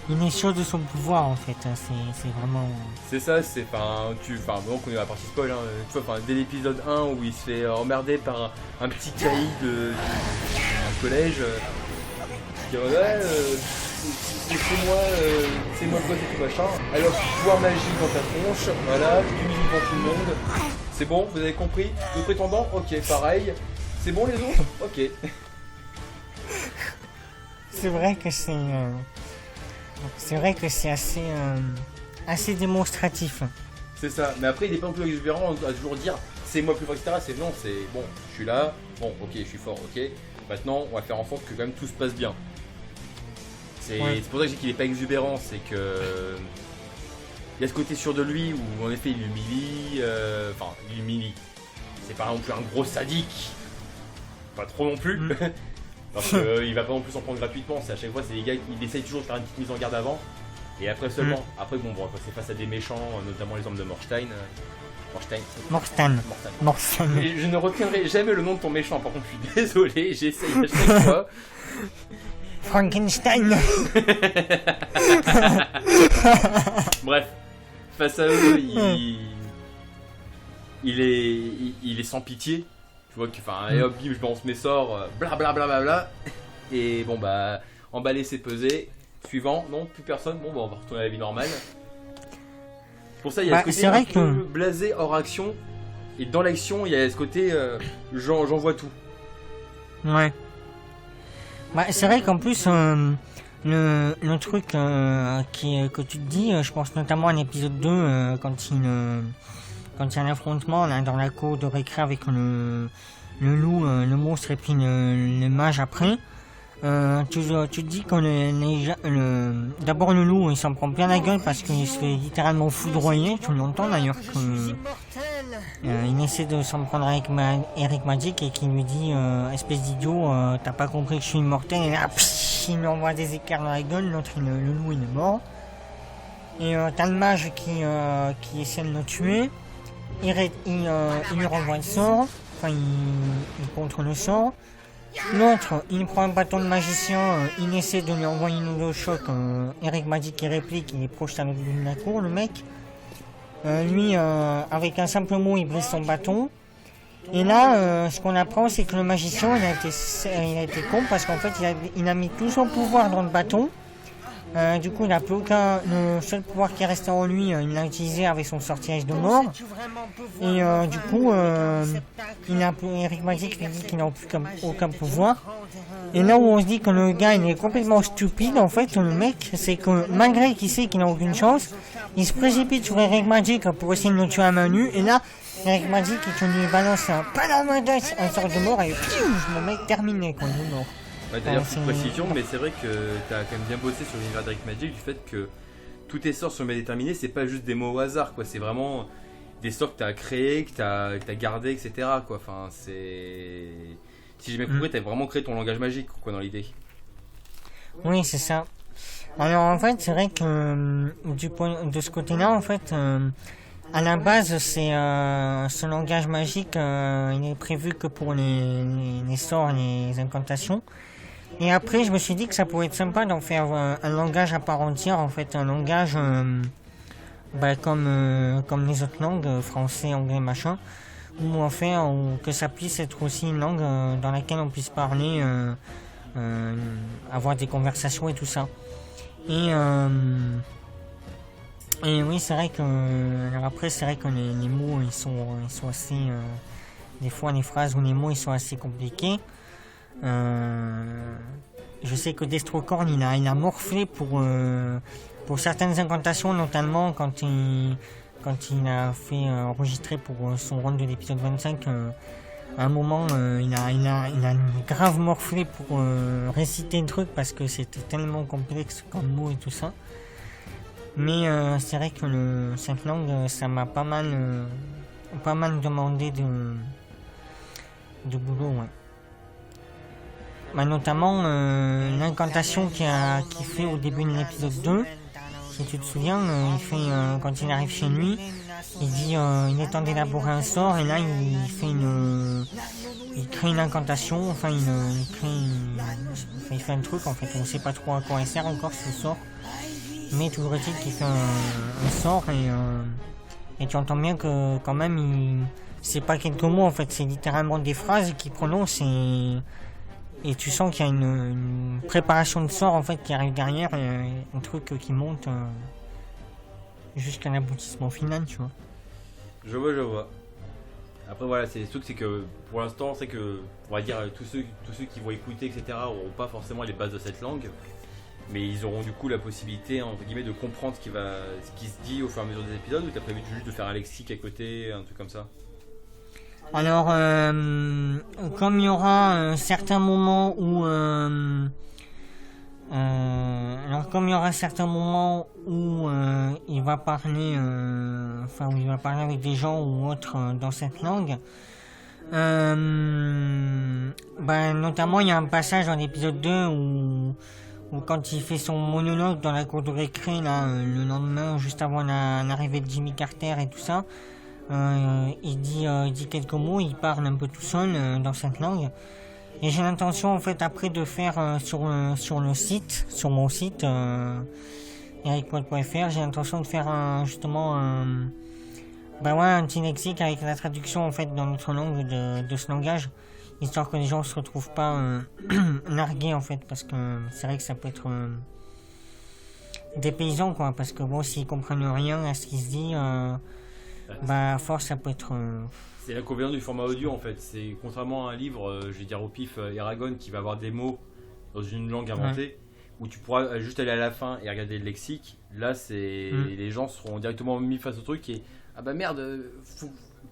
Il est sûr de son pouvoir en fait, hein, c'est vraiment... C'est ça, c'est donc on est à la partie spoil, hein, tu vois, dès l'épisode 1 où il se fait emmerder par un petit caïd du collège, qui dit ouais, c'est moi le boss et tout machin, alors pouvoir magique dans ta tronche, voilà, tu m'humilies devant tout le monde, c'est bon, vous avez compris, le prétendant, ok, pareil, c'est bon les autres, ok. C'est vrai que c'est assez démonstratif. C'est ça, mais après il est pas non plus exubérant à toujours dire c'est moi le plus fort, etc. C'est non, c'est bon, je suis là, bon, ok, je suis fort, ok. Maintenant, on va faire en sorte que quand même tout se passe bien. C'est pour ça que je dis qu'il est pas exubérant, c'est que. Il y a ce côté sûr de lui où en effet il humilie. Il humilie. C'est pas non plus un gros sadique. Pas trop non plus. Parce qu'il va pas non plus s'en prendre gratuitement. C'est à chaque fois, c'est les gars qui essayent toujours de faire une petite mise en garde avant. Et après seulement. Après, bon, quand c'est face à des méchants, notamment les hommes de Morstein. Morstein. Et je ne retiendrai jamais le nom de ton méchant, par contre, je suis désolé, j'essaye à chaque fois. Frankenstein. Bref, face à eux, il est sans pitié. Tu vois que, et hop, bim, je balance mes sorts, blablabla. Et bon, bah, emballer, c'est peser. Suivant, non, plus personne. Bon, bah, on va retourner à la vie normale. Pour ça, il y a ce côté un peu blasé hors action. Et dans l'action, il y a ce côté j'en vois tout. Ouais. Bah, c'est vrai qu'en plus, le truc que tu te dis, je pense notamment à l'épisode 2, quand il y a un affrontement là, dans la cour de récré avec le loup, le monstre et puis le mage après. Tu te dis que d'abord le loup il s'en prend plein la gueule parce qu'il se fait littéralement foudroyer, tu l'entends d'ailleurs il essaie de s'en prendre avec Eric Magic et qui lui dit espèce d'idiot, t'as pas compris que je suis immortel, et là il lui envoie des éclairs dans la gueule, l'autre le loup il est mort. Et t'as le mage qui essaie de le tuer, il lui renvoie le sort, enfin il contre le sort. L'autre, il prend un bâton de magicien, il essaie de lui envoyer une nouvelle choc. Eric Magic qui réplique, il est projeté à l'autre bout de la cour, le mec. Lui, avec un simple mot, il brise son bâton. Et là, ce qu'on apprend, c'est que le magicien, il a été con parce qu'en fait, il a mis tout son pouvoir dans le bâton. Du coup, il n'a plus aucun. Le seul pouvoir qui est resté en lui, il l'a utilisé avec son sortilège de mort. Et du coup, Eric Magic lui dit qu'il n'a plus aucun pouvoir. Et là où on se dit que le gars il est complètement stupide, en fait, le mec, c'est que malgré qu'il sait qu'il n'a aucune chance, il se précipite sur Eric Magic pour essayer de le tuer à main nue. Et là, Avec Magic et tu lui balances un Palamadas, un sort de mort et pfiou, le mec terminé quand il est mort. Ouais, d'ailleurs, petite précision, mais c'est vrai que t'as quand même bien bossé sur l'univers d'Eric Magic du fait que tous tes sorts sont bien déterminés, c'est pas juste des mots au hasard, quoi. C'est vraiment des sorts que t'as créés, que t'as gardés, etc. quoi. Enfin, c'est. Si j'ai bien compris, t'as vraiment créé ton langage magique, quoi, dans l'idée. Oui, c'est ça. Alors en fait, c'est vrai que de ce côté-là, en fait, à la base, c'est ce langage magique, il est prévu que pour les sorts, les incantations. Et après, je me suis dit que ça pourrait être sympa d'en faire un langage à part entière, en fait, un langage comme les autres langues, français, anglais, machin, ou en fait, que ça puisse être aussi une langue dans laquelle on puisse parler, avoir des conversations et tout ça. Et oui, c'est vrai que alors après, c'est vrai que les mots ils sont assez des fois les phrases ou les mots ils sont assez compliqués. Je sais que Destrocorn il a morflé pour certaines incantations, notamment quand il a fait enregistrer pour son run de l'épisode 25. À un moment, il a grave morflé pour réciter le truc parce que c'était tellement complexe comme mot et tout ça. Mais c'est vrai que cette langue, ça m'a pas mal demandé de boulot, ouais. Bah, notamment l'incantation qu'il fait au début de l'épisode 2. Si tu te souviens, il fait quand il arrive chez lui, il dit il est temps d'élaborer un sort et là il crée une incantation, enfin il fait un truc en fait, on sait pas trop à quoi il sert encore ce sort, mais toujours est-il qu'il fait un sort et tu entends bien que quand même c'est pas quelques mots en fait, c'est littéralement des phrases qu'il prononce et tu sens qu'il y a une préparation de sort en fait qui arrive derrière, un truc qui monte jusqu'à l'aboutissement final, tu vois. Je vois. Après voilà, c'est le truc, c'est que pour l'instant, c'est que on va dire tous ceux qui vont écouter, etc. n'auront pas forcément les bases de cette langue, mais ils auront du coup la possibilité entre guillemets de comprendre ce qui se dit au fur et à mesure des épisodes. Ou t'as prévu juste de faire un lexique à côté, un truc comme ça? Alors, comme il y aura certains moments où, il va parler, où il va parler avec des gens ou autres dans cette langue. Notamment, il y a un passage dans l'épisode 2 où quand il fait son monologue dans la cour de récré, là, le lendemain, juste avant l'arrivée de Jimmy Carter et tout ça. Il dit quelques mots, il parle un peu tout seul dans cette langue. Et j'ai l'intention en fait après de faire sur mon site, ericpoil.fr, j'ai l'intention de faire un petit lexique avec la traduction en fait dans notre langue de ce langage, histoire que les gens se retrouvent pas largués en fait, parce que c'est vrai que ça peut être des paysans quoi, parce que bon, s'ils comprennent rien à ce qui se dit, à force ça peut être c'est l'inconvénient du format audio en fait. C'est contrairement à un livre, je vais dire au pif, Eragon, qui va avoir des mots dans une langue inventée, où tu pourras juste aller à la fin et regarder le lexique. Là, les gens seront directement mis face au truc et ah bah merde,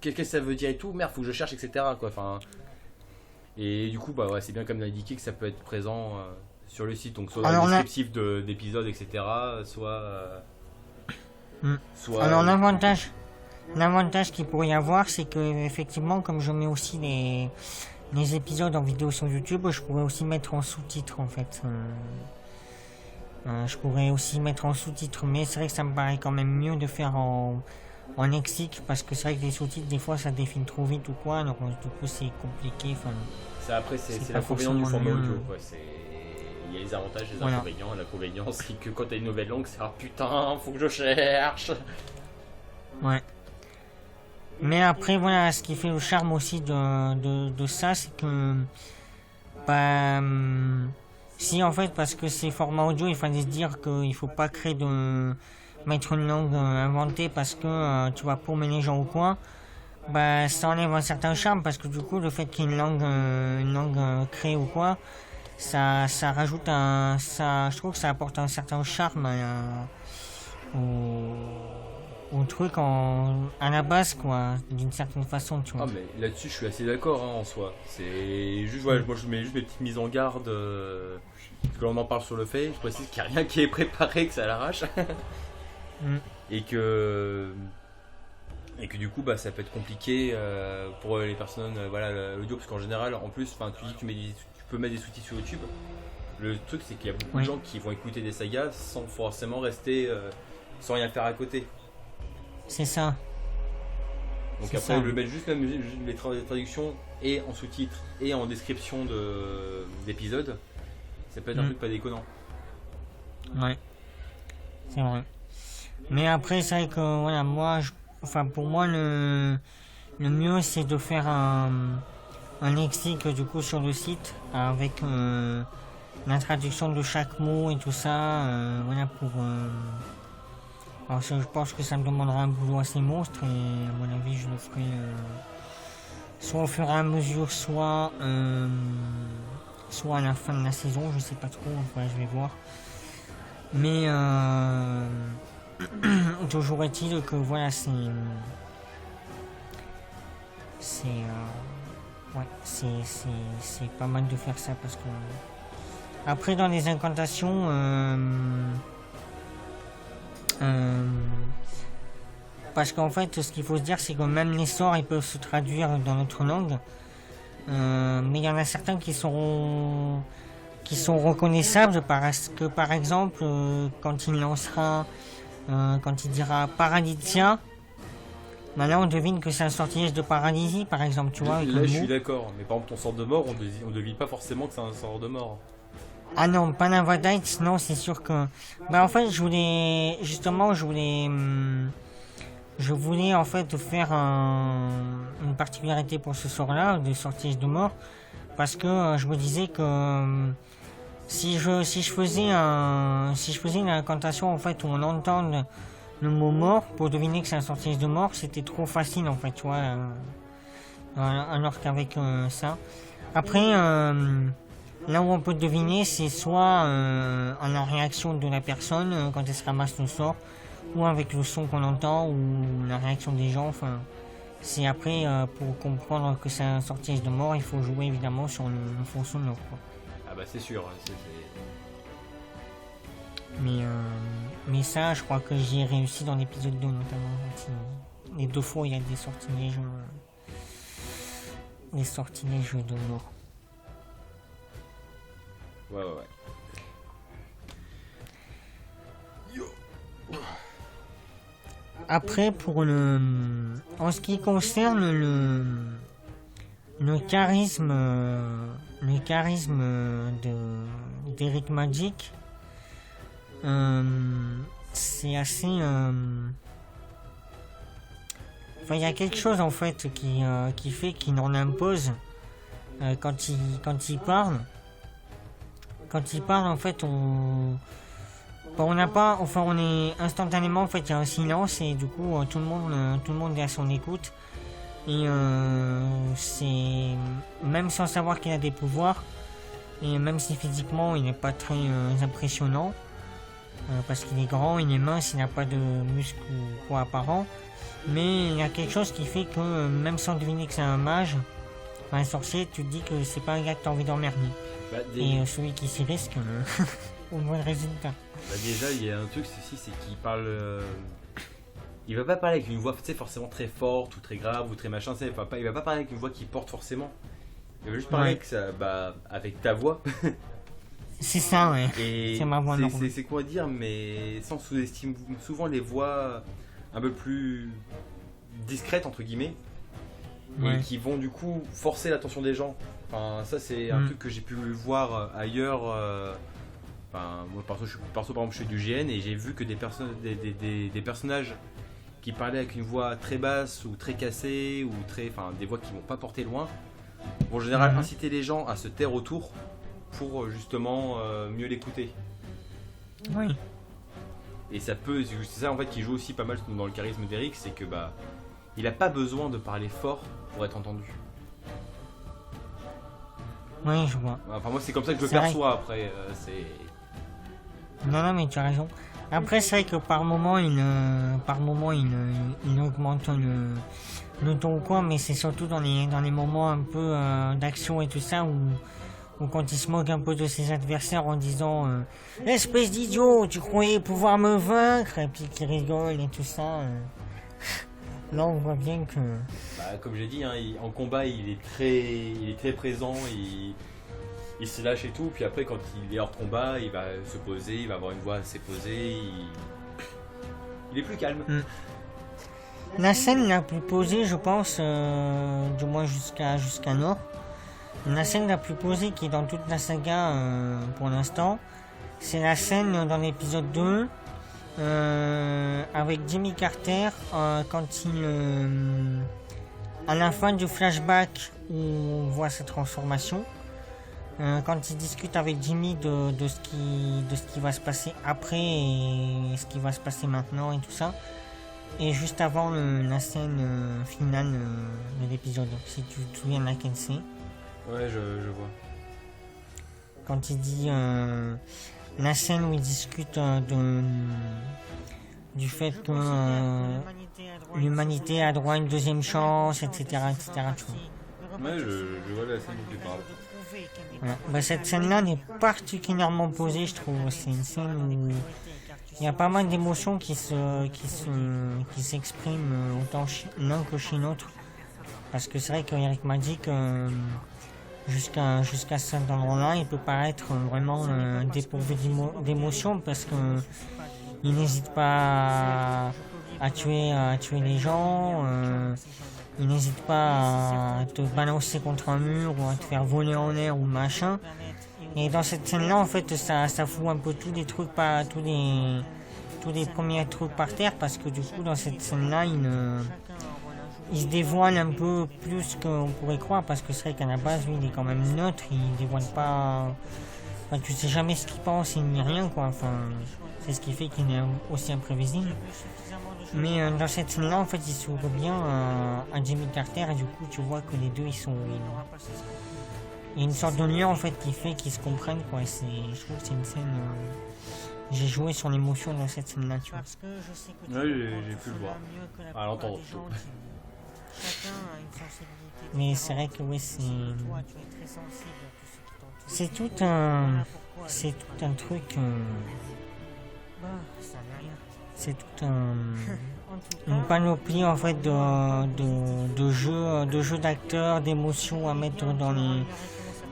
qu'est-ce que ça veut dire et tout, merde, faut que je cherche, etc. quoi. Enfin, et du coup, c'est bien comme d'indiquer que ça peut être présent sur le site, donc soit dans le descriptif d'épisodes, etc. Soit. Alors l'avantage qu'il pourrait y avoir, c'est que effectivement, comme je mets aussi les épisodes en vidéo sur YouTube, je pourrais aussi mettre en sous-titres en fait. Je pourrais aussi mettre en sous-titres, mais c'est vrai que ça me paraît quand même mieux de faire en lexique, parce que c'est vrai que les sous-titres des fois ça défile trop vite ou quoi, donc du coup c'est compliqué. Ça après c'est l'inconvénient du format audio quoi. Il y a les avantages et les inconvénients. L'inconvénient c'est que quand t'as une nouvelle langue, c'est putain, faut que je cherche. Ouais. Mais après voilà, ce qui fait le charme aussi de ça, c'est que si en fait, parce que c'est format audio, il fallait se dire qu'il faut pas mettre une langue inventée parce que tu vas paumer les gens ou quoi, ça enlève un certain charme, parce que du coup le fait qu'il y ait une langue créée ou quoi, ça rajoute je trouve que ça apporte un certain charme au truc à la base, quoi, d'une certaine façon, tu vois. Ah, mais là-dessus, je suis assez d'accord en soi. C'est juste, voilà, moi je mets juste mes petites mises en garde. Parce que l'on en parle sur le fait, je précise qu'il n'y a rien qui est préparé, que ça à l'arrache. Mm. Et que du coup, bah, ça peut être compliqué pour les personnes, voilà, l'audio, parce qu'en général, en plus, tu dis que tu peux mettre des sous-titres sur YouTube. Le truc, c'est qu'il y a beaucoup de gens qui vont écouter des sagas sans forcément rester, sans rien faire à côté. C'est ça. Donc après, le mettre juste même les traductions et en sous-titres et en description d'épisodes, ça peut être un truc pas déconnant. Ouais, c'est vrai. Mais après, c'est vrai que voilà, pour moi, le mieux c'est de faire un lexique du coup sur le site avec la traduction de chaque mot et tout ça. Voilà pour. Alors, je pense que ça me demandera un boulot assez monstre et à mon avis, je le ferai soit au fur et à mesure, soit à la fin de la saison. Je sais pas trop, enfin, je vais voir. Mais toujours est-il que voilà, c'est pas mal de faire ça parce que après dans les incantations parce qu'en fait ce qu'il faut se dire c'est que même les sorts ils peuvent se traduire dans notre langue mais il y en a certains qui sont reconnaissables parce que par exemple quand il lancera quand il dira Paralytia, là on devine que c'est un sortilège de paralysie par exemple, tu vois. Là je suis d'accord, mais par exemple ton sort de mort on devine pas forcément que c'est un sort de mort. Ah non, Panavadite, non, c'est sûr que... Bah en fait je voulais en fait faire une particularité pour ce sort là, de sortilège de mort, parce que je me disais que si je faisais une incantation en fait où on entend le mot mort pour deviner que c'est un sortilège de mort, c'était trop facile en fait, tu vois, alors qu'avec ça. Après, là où on peut deviner, c'est soit en la réaction de la personne quand elle se ramasse le sort, ou avec le son qu'on entend, ou la réaction des gens. Enfin, c'est après pour comprendre que c'est un sortilège de mort, il faut jouer évidemment sur le fond sonore, quoi. Ah bah c'est sûr. Mais ça, je crois que j'y ai réussi dans l'épisode 2 notamment. Les 2 fois, il y a des sortilèges de mort. Ouais. Après, en ce qui concerne le charisme d'Eric Magic, c'est assez... Enfin, il y a quelque chose en fait qui fait qu'il en impose quand il parle. Quand il parle, en fait, on est instantanément, en fait, il y a un silence et du coup, tout le monde est à son écoute. Et c'est même sans savoir qu'il a des pouvoirs, et même si physiquement il n'est pas très impressionnant, parce qu'il est grand, il est mince, il n'a pas de muscles ou quoi apparent, mais il y a quelque chose qui fait que même sans deviner que c'est un mage, un sorcier, tu te dis que c'est pas un gars que t'as envie d'emmerder. Et celui qui s'y risque, au moins résultat. Bah déjà, il y a un truc aussi, c'est qu'il parle. Il va pas parler avec une voix forcément très forte ou très grave ou très machin. Il va pas parler avec une voix qui porte forcément. Il va juste parler avec ta voix. C'est ça, ouais. Et c'est ma voix normale. C'est quoi dire, mais sans sous-estimer souvent les voix un peu plus discrètes entre guillemets. Et qui vont du coup forcer l'attention des gens. Enfin, ça c'est un truc que j'ai pu voir ailleurs. Moi par exemple je fais du GN et j'ai vu que des personnages qui parlaient avec une voix très basse ou très cassée ou des voix qui vont pas porter loin vont en général inciter les gens à se taire autour pour justement mieux l'écouter. Oui. Et c'est ça en fait qui joue aussi pas mal dans le charisme d'Eric, c'est que il a pas besoin de parler fort pour être entendu. Oui, je vois. Enfin moi c'est comme ça que je le perçois. Après Non, mais tu as raison. Après, c'est vrai que par moment, il augmente le ton ou quoi, mais c'est surtout dans les moments un peu d'action et tout ça où quand il se moque un peu de ses adversaires en disant espèce d'idiot, tu croyais pouvoir me vaincre, et puis qu'il rigole et tout ça. Là, on voit bien que. Bah, comme j'ai dit, hein, en combat, il est très présent, il se lâche et tout. Puis après, quand il est hors combat, il va se poser, il va avoir une voix assez posée. Il est plus calme. La scène la plus posée, je pense, du moins jusqu'à Nord. La scène la plus posée qui est dans toute la saga pour l'instant, c'est la scène dans l'épisode 2 avec Jimmy Carter quand à la fin du flashback où on voit sa transformation, quand il discute avec Jimmy de ce qui va se passer après et ce qui va se passer maintenant et tout ça. Et juste avant la scène finale de l'épisode, si tu te souviens laquelle c'est. Ouais, je vois. Quand il dit la scène où il discute du fait que l'humanité a droit à une deuxième chance, etc. Tu vois. Ouais, je vois la scène dont tu parles. Voilà. Bah, cette scène-là n'est particulièrement posée, je trouve. C'est une scène où il y a pas mal d'émotions qui s'expriment autant l'un que chez l'autre. Parce que c'est vrai qu'Eric Magic, jusqu'à cet endroit-là, il peut paraître vraiment dépourvu d'émotions parce que il n'hésite pas à tuer les gens, il n'hésite pas à te balancer contre un mur ou à te faire voler en l'air ou machin. Et dans cette scène-là, en fait, ça fout un peu tous les premiers trucs par terre parce que du coup, dans cette scène-là, il se dévoile un peu plus qu'on pourrait croire parce que c'est vrai qu'à la base, lui, il est quand même neutre, il dévoile pas. Enfin, tu sais jamais ce qu'il pense, il n'y rien, quoi. Enfin, c'est ce qui fait qu'il est aussi imprévisible. Mais dans cette scène-là, en fait, il s'ouvre bien à Jimmy Carter et du coup, tu vois que les deux, il y a une sorte de lien en fait qui fait qu'ils se comprennent, quoi. Je trouve que c'est une scène. J'ai joué sur l'émotion dans cette scène-là, tu vois. Ouais, j'ai pu le voir. À l'entendre. Mais c'est vrai que oui, c'est tout un truc. C'est tout une panoplie en fait de jeux d'acteurs, d'émotions à mettre dans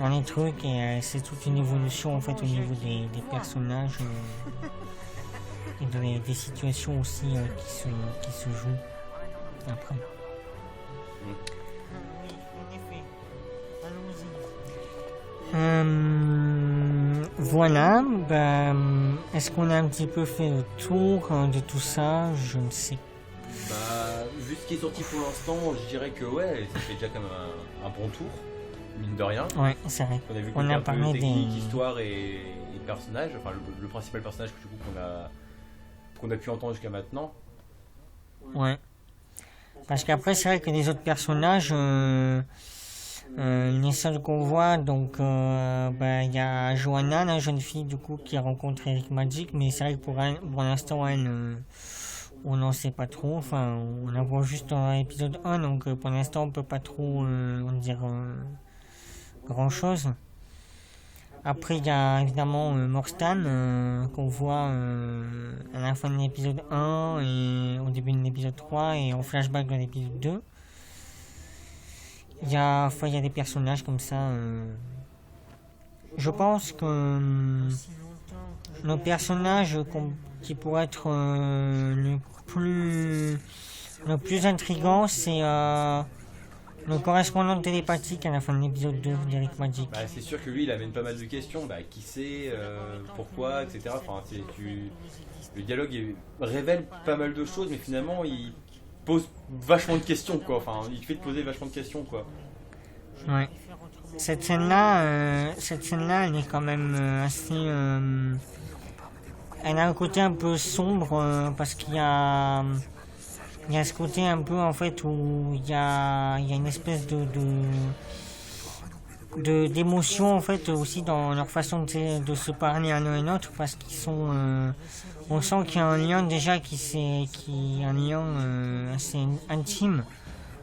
les trucs et c'est toute une évolution en fait au niveau des personnages et des situations aussi qui se jouent après. Voilà, est-ce qu'on a un petit peu fait le tour de tout ça? Je ne sais pas. Bah, vu ce qui est sorti pour l'instant, je dirais que ouais, ça fait déjà quand même un bon tour, mine de rien. Ouais, c'est vrai. On a parlé technique, histoire et personnages, enfin le principal personnage du coup qu'on a pu entendre jusqu'à maintenant. Ouais. Parce qu'après, c'est vrai que les autres personnages, les seuls qu'on voit, donc il y a Johanna, la jeune fille du coup qui rencontre Eric Magic, mais c'est vrai que pour l'instant, elle, on n'en sait pas trop. Enfin, on la voit juste dans l'épisode 1, donc pour l'instant, on peut pas trop en dire grand chose. Après, il y a évidemment Morstan qu'on voit à la fin de l'épisode 1 et au début de l'épisode 3 et en flashback dans l'épisode 2. Il y a des personnages comme ça. Je pense que le personnage qui pourrait être le plus intriguant, c'est le correspondant télépathique à la fin de l'épisode 2 d'Eric Magic. Bah, c'est sûr que lui, il amène pas mal de questions. Bah, qui c'est, pourquoi, etc. Enfin, le dialogue révèle pas mal de choses, mais finalement, il pose vachement de questions, quoi. Enfin, il fait te poser vachement de questions, quoi. Ouais. Cette scène-là, elle est quand même assez. Elle a un côté un peu sombre parce qu'il y a ce côté un peu en fait où il y a une espèce d'émotion en fait aussi dans leur façon de se parler à l'un et l'autre parce qu'ils sont on sent qu'il y a un lien déjà qui est un lien assez intime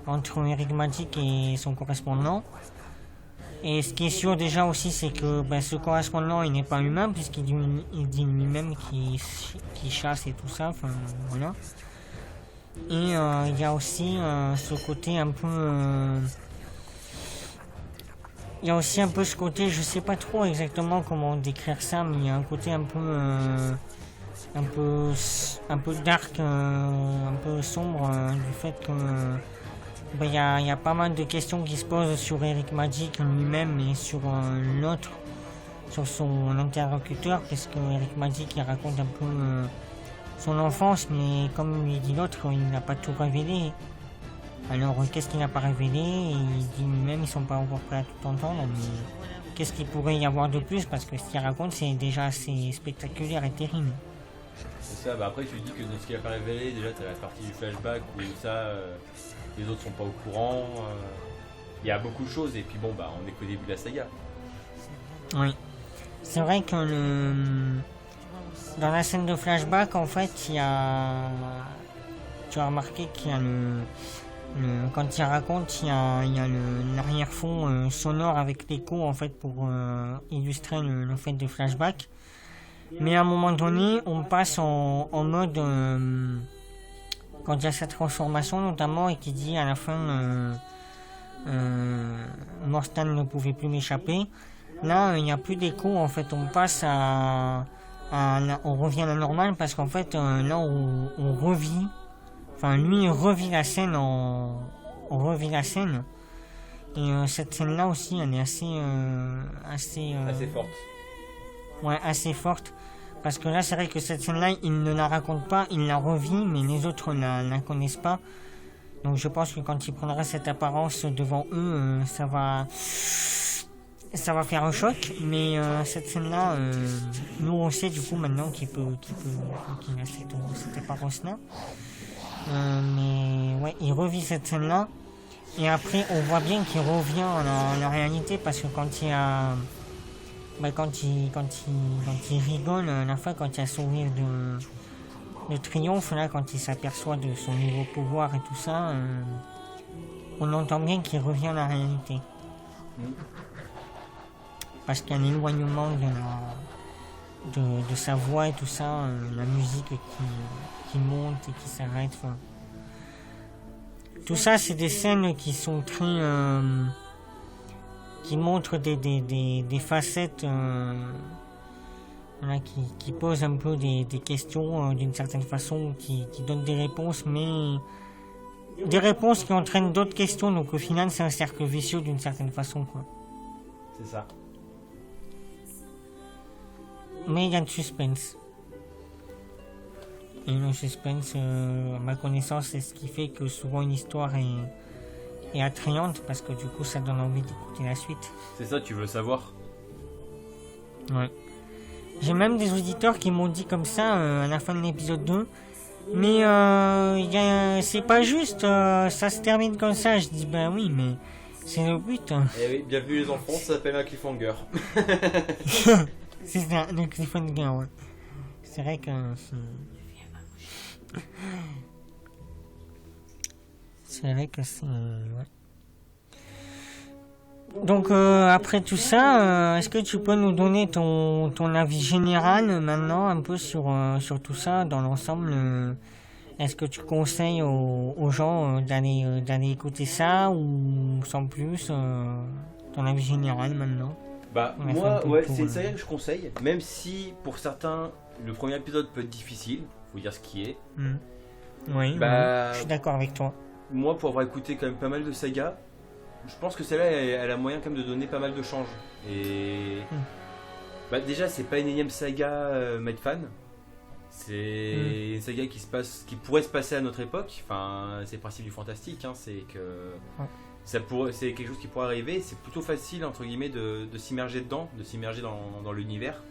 entre Eric Magic et son correspondant. Et ce qui est sûr déjà aussi, c'est que ce correspondant, il n'est pas humain, puisqu'il dit lui-même qu'il chasse et tout ça, enfin voilà. Et il y a aussi ce côté un peu... il y a aussi un peu ce côté, je sais pas trop exactement comment décrire ça, mais il y a un côté un peu dark, un peu sombre, du fait que... il y a pas mal de questions qui se posent sur Eric Magic lui-même et sur l'autre, sur son interlocuteur, parce que Eric Magic il raconte un peu son enfance, mais comme lui dit l'autre, il n'a pas tout révélé. Alors qu'est-ce qu'il n'a pas révélé? Il dit lui-même ils sont pas encore prêts à tout entendre, mais qu'est-ce qu'il pourrait y avoir de plus? Parce que ce qu'il raconte c'est déjà assez spectaculaire et terrible. C'est ça, après tu dis que dans ce qu'il a pas révélé, déjà t'as la partie du flashback où ça... les autres sont pas au courant, il y a beaucoup de choses et puis on est qu'au début de la saga. Oui, c'est vrai que dans la scène de flashback en fait tu as remarqué qu'il y a quand il raconte il y a l'arrière-fond sonore avec l'écho en fait pour illustrer le fait de flashback, mais à un moment donné on passe en mode quand il y a cette transformation notamment et qui dit à la fin Morstan ne pouvait plus m'échapper, là il n'y a plus d'écho en fait, on passe on revient à la normale parce qu'en fait là on revit, enfin lui il revit la scène, on revit la scène et cette scène là aussi elle est assez forte. Ouais, assez forte. Parce que là, c'est vrai que cette scène-là, il ne la raconte pas, il la revit, mais les autres ne la connaissent pas. Donc je pense que quand il prendra cette apparence devant eux, ça va faire un choc. Mais cette scène-là, nous on sait du coup maintenant qu'il a cette apparence-là. Mais ouais, il revit cette scène-là. Et après, on voit bien qu'il revient à la réalité parce que quand il y a... quand il rigole, la fois quand il y a sourire de triomphe, là, quand il s'aperçoit de son nouveau pouvoir et tout ça, on entend bien qu'il revient à la réalité. Parce qu'il y a un éloignement de sa voix et tout ça, la musique qui monte et qui s'arrête. Enfin. Tout ça, c'est des scènes qui sont très... qui montre des facettes qui posent un peu des questions d'une certaine façon, qui donnent des réponses, mais des réponses qui entraînent d'autres questions, donc au final c'est un cercle vicieux d'une certaine façon, quoi. C'est ça. Mais il y a le suspense. Et le suspense, à ma connaissance, c'est ce qui fait que souvent une histoire est attrayante, parce que du coup ça donne envie d'écouter la suite. C'est ça, tu veux savoir. Ouais. J'ai même des auditeurs qui m'ont dit comme ça à la fin de l'épisode 2. Mais c'est pas juste, ça se termine comme ça. Je dis ben oui, mais c'est le but. Eh oui, bienvenue les enfants, ça s'appelle un cliffhanger. C'est ça, le cliffhanger, ouais. C'est vrai que c'est vrai que c'est... Ouais. Donc après tout ça, est-ce que tu peux nous donner ton avis général maintenant un peu sur tout ça dans l'ensemble est-ce que tu conseilles aux gens d'aller écouter ça ou sans plus ton avis général maintenant? Bah moi ouais, c'est une série que je conseille, même si pour certains le premier épisode peut être difficile, faut dire ce qui est. Oui, bah, je suis d'accord avec toi. Moi pour avoir écouté quand même pas mal de sagas, je pense que celle-là elle a moyen quand même de donner pas mal de change. Et bah déjà c'est pas une énième saga made fan. C'est une saga qui pourrait se passer à notre époque. Enfin, c'est le principe du fantastique, hein, c'est que c'est quelque chose qui pourrait arriver. C'est plutôt facile entre guillemets de s'immerger dedans, de s'immerger dans l'univers.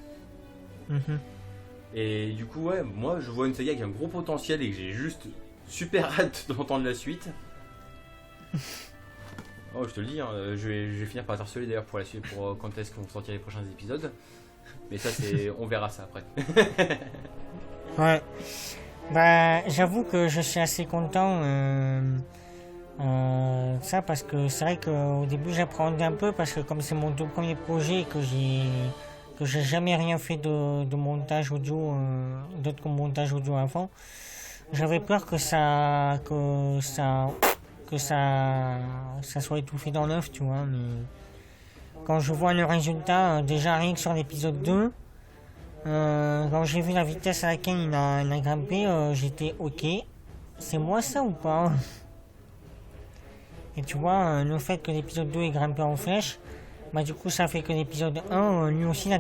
Et du coup, ouais, moi je vois une saga qui a un gros potentiel et que j'ai juste super hâte d'entendre la suite. Oh, je te le dis, hein, je vais finir par t'harceler d'ailleurs pour la suite, pour quand est-ce qu'on vont sortir les prochains épisodes. Mais ça, on verra ça après. Ouais. Bah, j'avoue que je suis assez content ça parce que c'est vrai qu'au début j'appréhendais un peu parce que comme c'est mon tout premier projet et que j'ai jamais rien fait de montage audio, d'autre que montage audio avant, j'avais peur que ça soit étouffé dans l'œuf, tu vois. Mais quand je vois le résultat, déjà rien que sur l'épisode 2, quand j'ai vu la vitesse à laquelle il a grimpé, j'étais ok. C'est moi ça ou pas? Et tu vois, le fait que l'épisode 2 ait grimpé en flèche, bah du coup ça fait que l'épisode 1, lui aussi il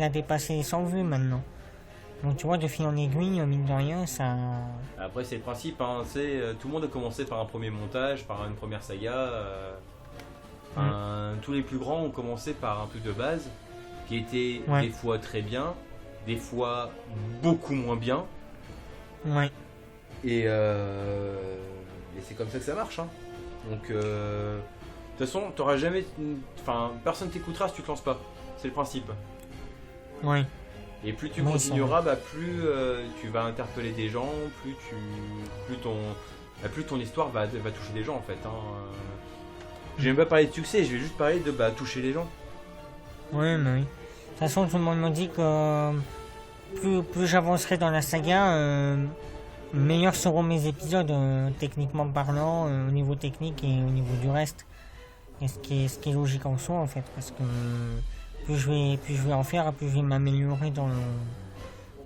a dépassé les 100 vues maintenant. Donc tu vois, de fil en aiguille, mine de rien, ça... Après c'est le principe, hein, tout le monde a commencé par un premier montage, par une première saga. Tous les plus grands ont commencé par un truc de base, qui était des fois très bien, des fois beaucoup moins bien. Ouais. Et c'est comme ça que ça marche, hein. Donc, de toute façon, t'auras jamais. Enfin, personne t'écoutera si tu te lances pas. C'est le principe. Oui. Et plus tu continueras, bah, plus tu vas interpeller des gens, plus ton histoire va toucher des gens en fait. Hein. Je vais même pas parler de succès, je vais juste parler de toucher les gens. Oui, mais oui. De toute façon, tout le monde me dit que plus j'avancerai dans la saga, meilleurs seront mes épisodes, techniquement parlant, au niveau technique et au niveau du reste. Et ce qui est logique en soi, en fait, parce que plus je vais en faire, plus je vais m'améliorer dans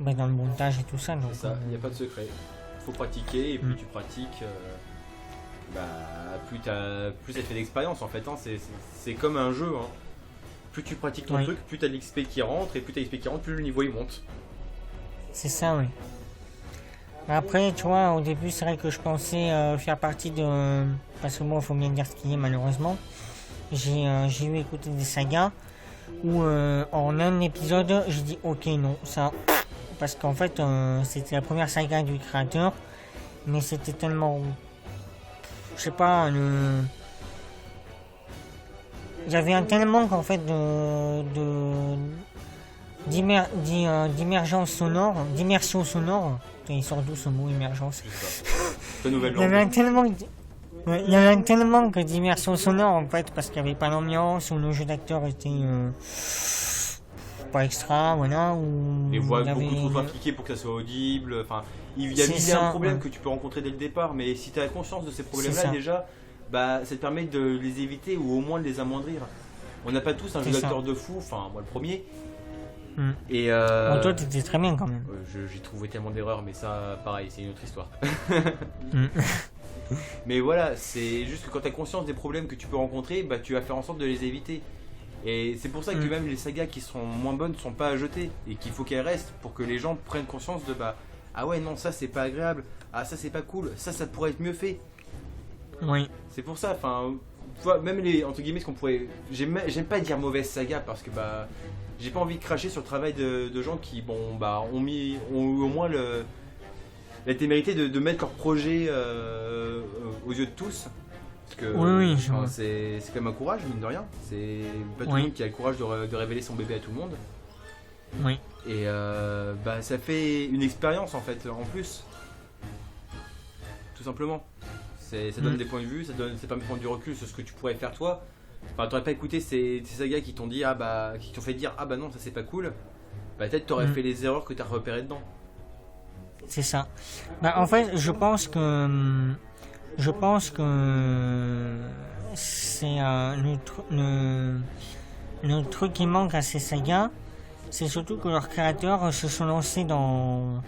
le montage et tout ça. Donc, c'est ça, il n'y a pas de secret. Il faut pratiquer, et plus tu pratiques, plus ça te fait d'expérience, en fait. Hein. C'est comme un jeu. Hein. Plus tu pratiques ton truc, plus tu as de l'XP qui rentre, et plus tu as l'XP qui rentre, plus le niveau il monte. C'est ça, oui. Après, tu vois, au début, c'est vrai que je pensais faire partie de... Parce que moi, il faut bien dire ce qu'il y a, malheureusement. J'ai eu écouter des sagas où, en un épisode, j'ai dit, ok, non, ça... Parce qu'en fait, c'était la première saga du créateur, mais c'était tellement... Je sais pas, J'avais un tel manque, en fait, d'immersion sonore. Il sort d'où ce mot, immergence? Il y avait un tel manque d'immersion sonore en fait, parce qu'il n'y avait pas l'ambiance, ou le jeu d'acteur était pas extra, voilà. Les voix beaucoup trop appliquées pour que ça soit audible. Enfin, il y a un problème que tu peux rencontrer dès le départ, mais si tu as conscience de ces problèmes-là déjà, ça te permet de les éviter ou au moins de les amoindrir. On n'a pas tous un jeu d'acteur de fou, enfin moi le premier. Et toi t'étais très bien quand même. J'ai trouvé tellement d'erreurs, mais ça pareil, c'est une autre histoire. Mais voilà, c'est juste que quand tu as conscience des problèmes que tu peux rencontrer, tu vas faire en sorte de les éviter. Et c'est pour ça que même les sagas qui sont moins bonnes ne sont pas à jeter, et qu'il faut qu'elles restent pour que les gens prennent conscience de ah ouais non, ça c'est pas agréable, ah ça c'est pas cool, ça pourrait être mieux fait. Oui. C'est pour ça, enfin, même les entre guillemets ce qu'on pourrait, j'aime pas dire mauvaise saga parce que j'ai pas envie de cracher sur le travail de gens qui ont eu au moins la témérité de mettre leur projet aux yeux de tous. Parce que c'est quand même un courage, mine de rien. C'est pas tout le monde qui a le courage de révéler son bébé à tout le monde. Oui. Et ça fait une expérience en fait, en plus. Tout simplement. Ça donne des points de vue, ça permet de prendre du recul sur ce que tu pourrais faire toi. Enfin, t'aurais pas écouté ces sagas qui t'ont dit qui t'ont fait dire non, ça c'est pas cool. Peut-être t'aurais fait les erreurs que t'as repérées dedans. C'est ça. En fait, je pense que c'est le truc qui manque à ces sagas, c'est surtout que leurs créateurs se sont lancés dans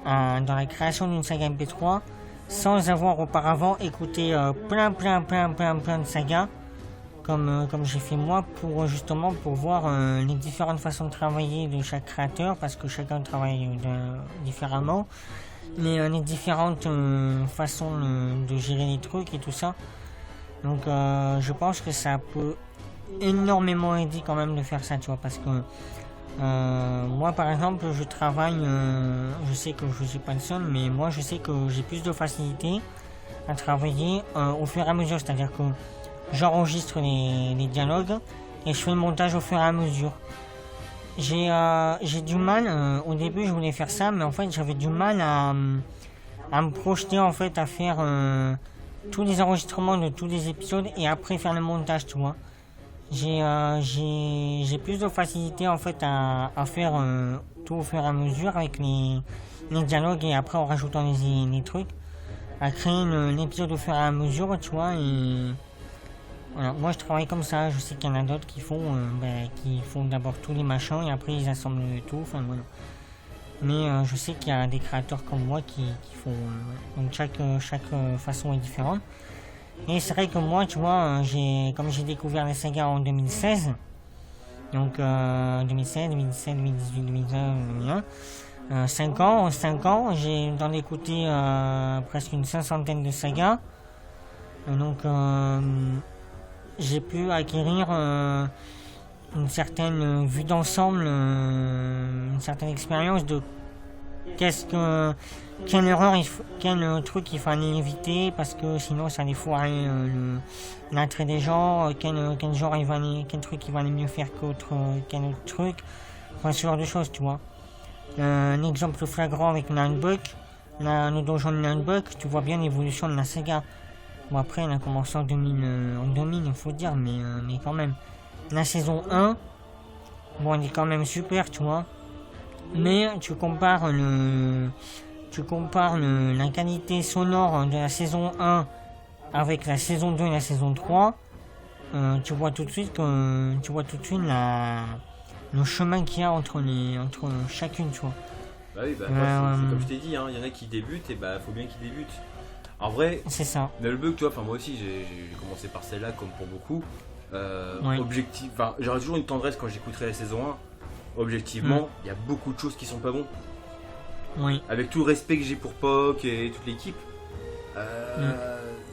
la création d'une saga MP3 sans avoir auparavant écouté plein de sagas comme j'ai fait moi, pour voir les différentes façons de travailler de chaque créateur, parce que chacun travaille différemment, les différentes façons de gérer les trucs et tout ça. Donc je pense que ça peut énormément aider quand même de faire ça, tu vois, parce que moi par exemple je travaille, je sais que je suis pas le seul, mais moi je sais que j'ai plus de facilité à travailler au fur et à mesure, c'est-à-dire que j'enregistre les dialogues et je fais le montage au fur et à mesure. J'ai du mal, au début je voulais faire ça, mais en fait j'avais du mal à me projeter en fait à faire tous les enregistrements de tous les épisodes et après faire le montage, tu vois. J'ai plus de facilité en fait à faire tout au fur et à mesure avec les dialogues et après en rajoutant les trucs, à créer l'épisode au fur et à mesure, tu vois. Et voilà, moi je travaille comme ça. Je sais qu'il y en a d'autres qui font d'abord tous les machins et après ils assemblent tout. Enfin voilà. Mais je sais qu'il y a des créateurs comme moi qui font. Donc chaque façon est différente. Et c'est vrai que moi, tu vois, comme j'ai découvert les sagas en 2016, donc 2016, 2017, 2018, 2019, 2021, 5 ans, j'ai d'en écouté presque une cinquantaine de sagas. Donc j'ai pu acquérir une certaine vue d'ensemble, une certaine expérience de quel truc il fallait éviter parce que sinon ça allait foirer l'attrait des gens, quel truc il valait mieux faire quel autre truc, enfin ce genre de choses, tu vois. Un exemple flagrant avec Nightbuck, le donjon de Nightbuck, tu vois bien l'évolution de la saga. Bon après elle a commencé en 2000 il faut dire, mais quand même. La saison 1, bon elle est quand même super, tu vois. Mais tu compares la qualité sonore de la saison 1 avec la saison 2 et la saison 3, tu vois tout de suite le chemin qu'il y a entre chacune, tu vois. Bah oui, c'est comme je t'ai dit, hein, y en a qui débutent et bah faut bien qu'ils débutent. En vrai, c'est ça. Nullbug, tu vois, moi aussi j'ai commencé par celle-là comme pour beaucoup. Oui. J'aurais toujours une tendresse quand j'écouterai la saison 1. Objectivement, il y a beaucoup de choses qui sont pas bons. Oui. Avec tout le respect que j'ai pour Poc et toute l'équipe,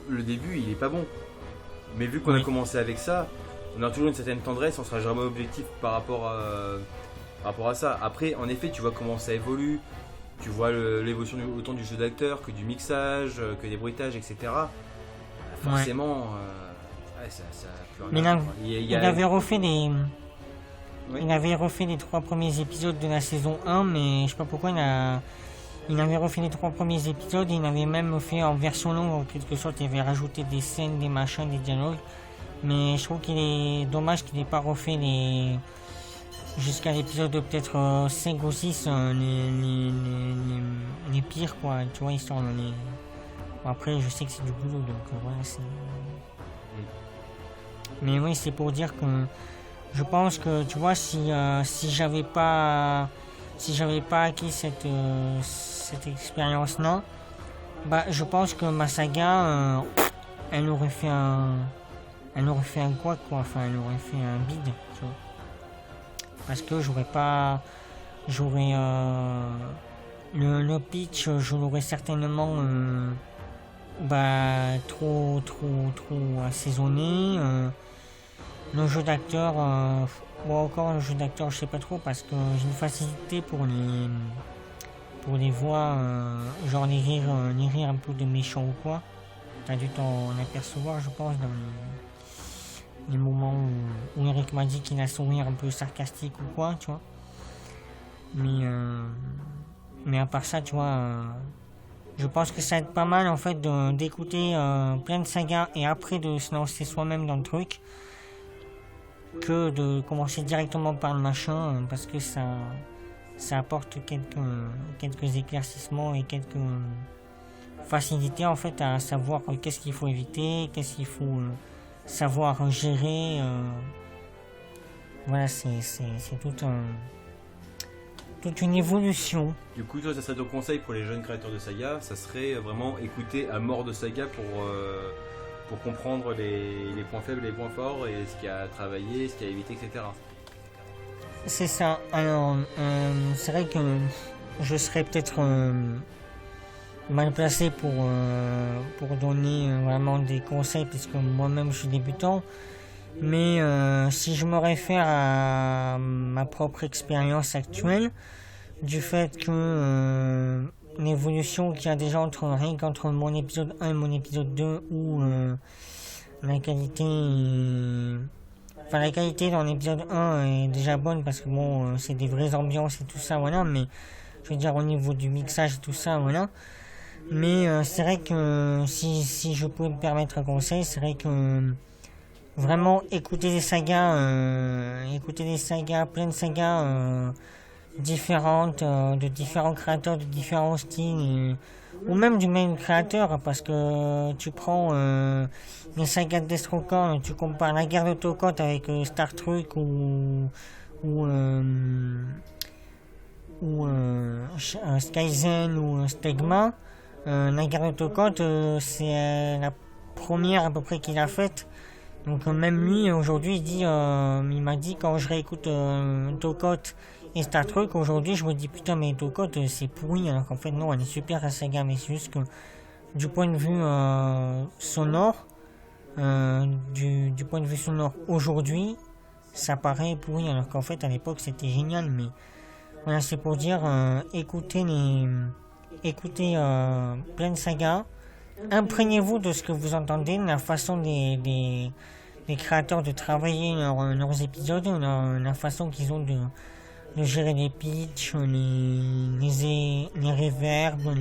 le début il est pas bon. Mais vu qu'on a commencé avec ça, on a toujours une certaine tendresse, on sera jamais objectif par rapport à ça. Après, en effet, tu vois comment ça évolue, tu vois l'évolution autant du jeu d'acteur que du mixage, que des bruitages, etc. Forcément, ça mais il avait refait les. Oui. Il avait refait les 3 premiers épisodes de la saison 1, mais je sais pas pourquoi il avait refait les 3 premiers épisodes et il avait même fait en version longue, en quelque sorte, il avait rajouté des scènes, des machins, des dialogues. Mais je trouve qu'il est dommage qu'il n'ait pas refait jusqu'à l'épisode de peut-être 5 ou 6, les pires, quoi, tu vois, histoire de les... Bon, après, je sais que c'est du boulot, donc voilà, c'est... Mais oui, c'est pour dire que je pense que, tu vois, si j'avais pas acquis cette expérience-là, bah, je pense que ma saga, elle aurait fait un quoi, enfin, elle aurait fait un bide, tu vois. Parce que le pitch, je l'aurais certainement, trop assaisonné. Le jeu d'acteur, encore le jeu d'acteur, je sais pas trop parce que j'ai une facilité pour les voix, genre les rires un peu de méchants ou quoi. T'as dû t'en apercevoir, je pense, dans les moments où Eric m'a dit qu'il a un sourire un peu sarcastique ou quoi, tu vois. Mais à part ça, tu vois, je pense que ça aide pas mal en fait d'écouter plein de sagas et après de se lancer soi-même dans le truc, que de commencer directement par le machin, parce que ça apporte quelques éclaircissements et quelques facilités en fait à savoir qu'est-ce qu'il faut éviter, qu'est-ce qu'il faut savoir gérer. Voilà, c'est toute une évolution. Du coup, toi, ça serait ton conseil pour les jeunes créateurs de saga, ça serait vraiment écouter à mort de saga pour comprendre les points faibles et les points forts et ce qu'il y a à travailler, ce qu'il y a à éviter, etc. C'est ça. Alors, c'est vrai que je serais peut-être mal placé pour donner vraiment des conseils puisque moi-même je suis débutant. Mais si je me réfère à ma propre expérience actuelle, du fait que l'évolution qu'il y a déjà entre mon épisode 1 et mon épisode 2, où La qualité Enfin, la qualité dans l'épisode 1 est déjà bonne parce que bon, c'est des vraies ambiances et tout ça, voilà, mais je veux dire au niveau du mixage et tout ça, voilà. Mais c'est vrai que si je pouvais me permettre un conseil, c'est vrai que vraiment écouter des sagas, plein de sagas différentes, de différents créateurs, de différents styles, ou même du même créateur, parce que tu prends les sagas de Destructor, tu compares la guerre de Tokot avec Star Trek ou, Skyzen ou Stegma. La guerre de Tokot, c'est la première à peu près qu'il a faite. Donc même lui aujourd'hui il m'a dit quand je réécoute Tokot et Star Trek aujourd'hui, je me dis putain mais Tokot c'est pourri, alors qu'en fait non, elle est super la saga, mais c'est juste que du point de vue sonore, du point de vue sonore aujourd'hui, ça paraît pourri, alors qu'en fait à l'époque c'était génial. Mais voilà, c'est pour dire écoutez plein de sagas, imprégnez-vous de ce que vous entendez, de la façon des créateurs de travailler leurs épisodes, la façon qu'ils ont de gérer les pitchs, les reverbs,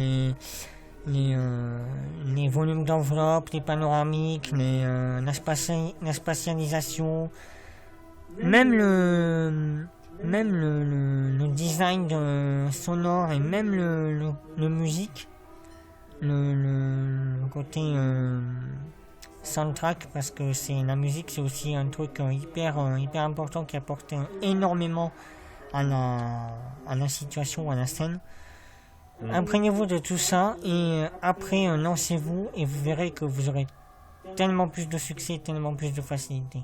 les volumes d'enveloppe, les panoramiques, la spatialisation, même le design sonore et même le musique, le côté soundtrack, parce que la musique c'est aussi un truc hyper important qui apporte énormément à la situation, à la scène. Imprégnez-vous de tout ça et après lancez-vous et vous verrez que vous aurez tellement plus de succès, tellement plus de facilité.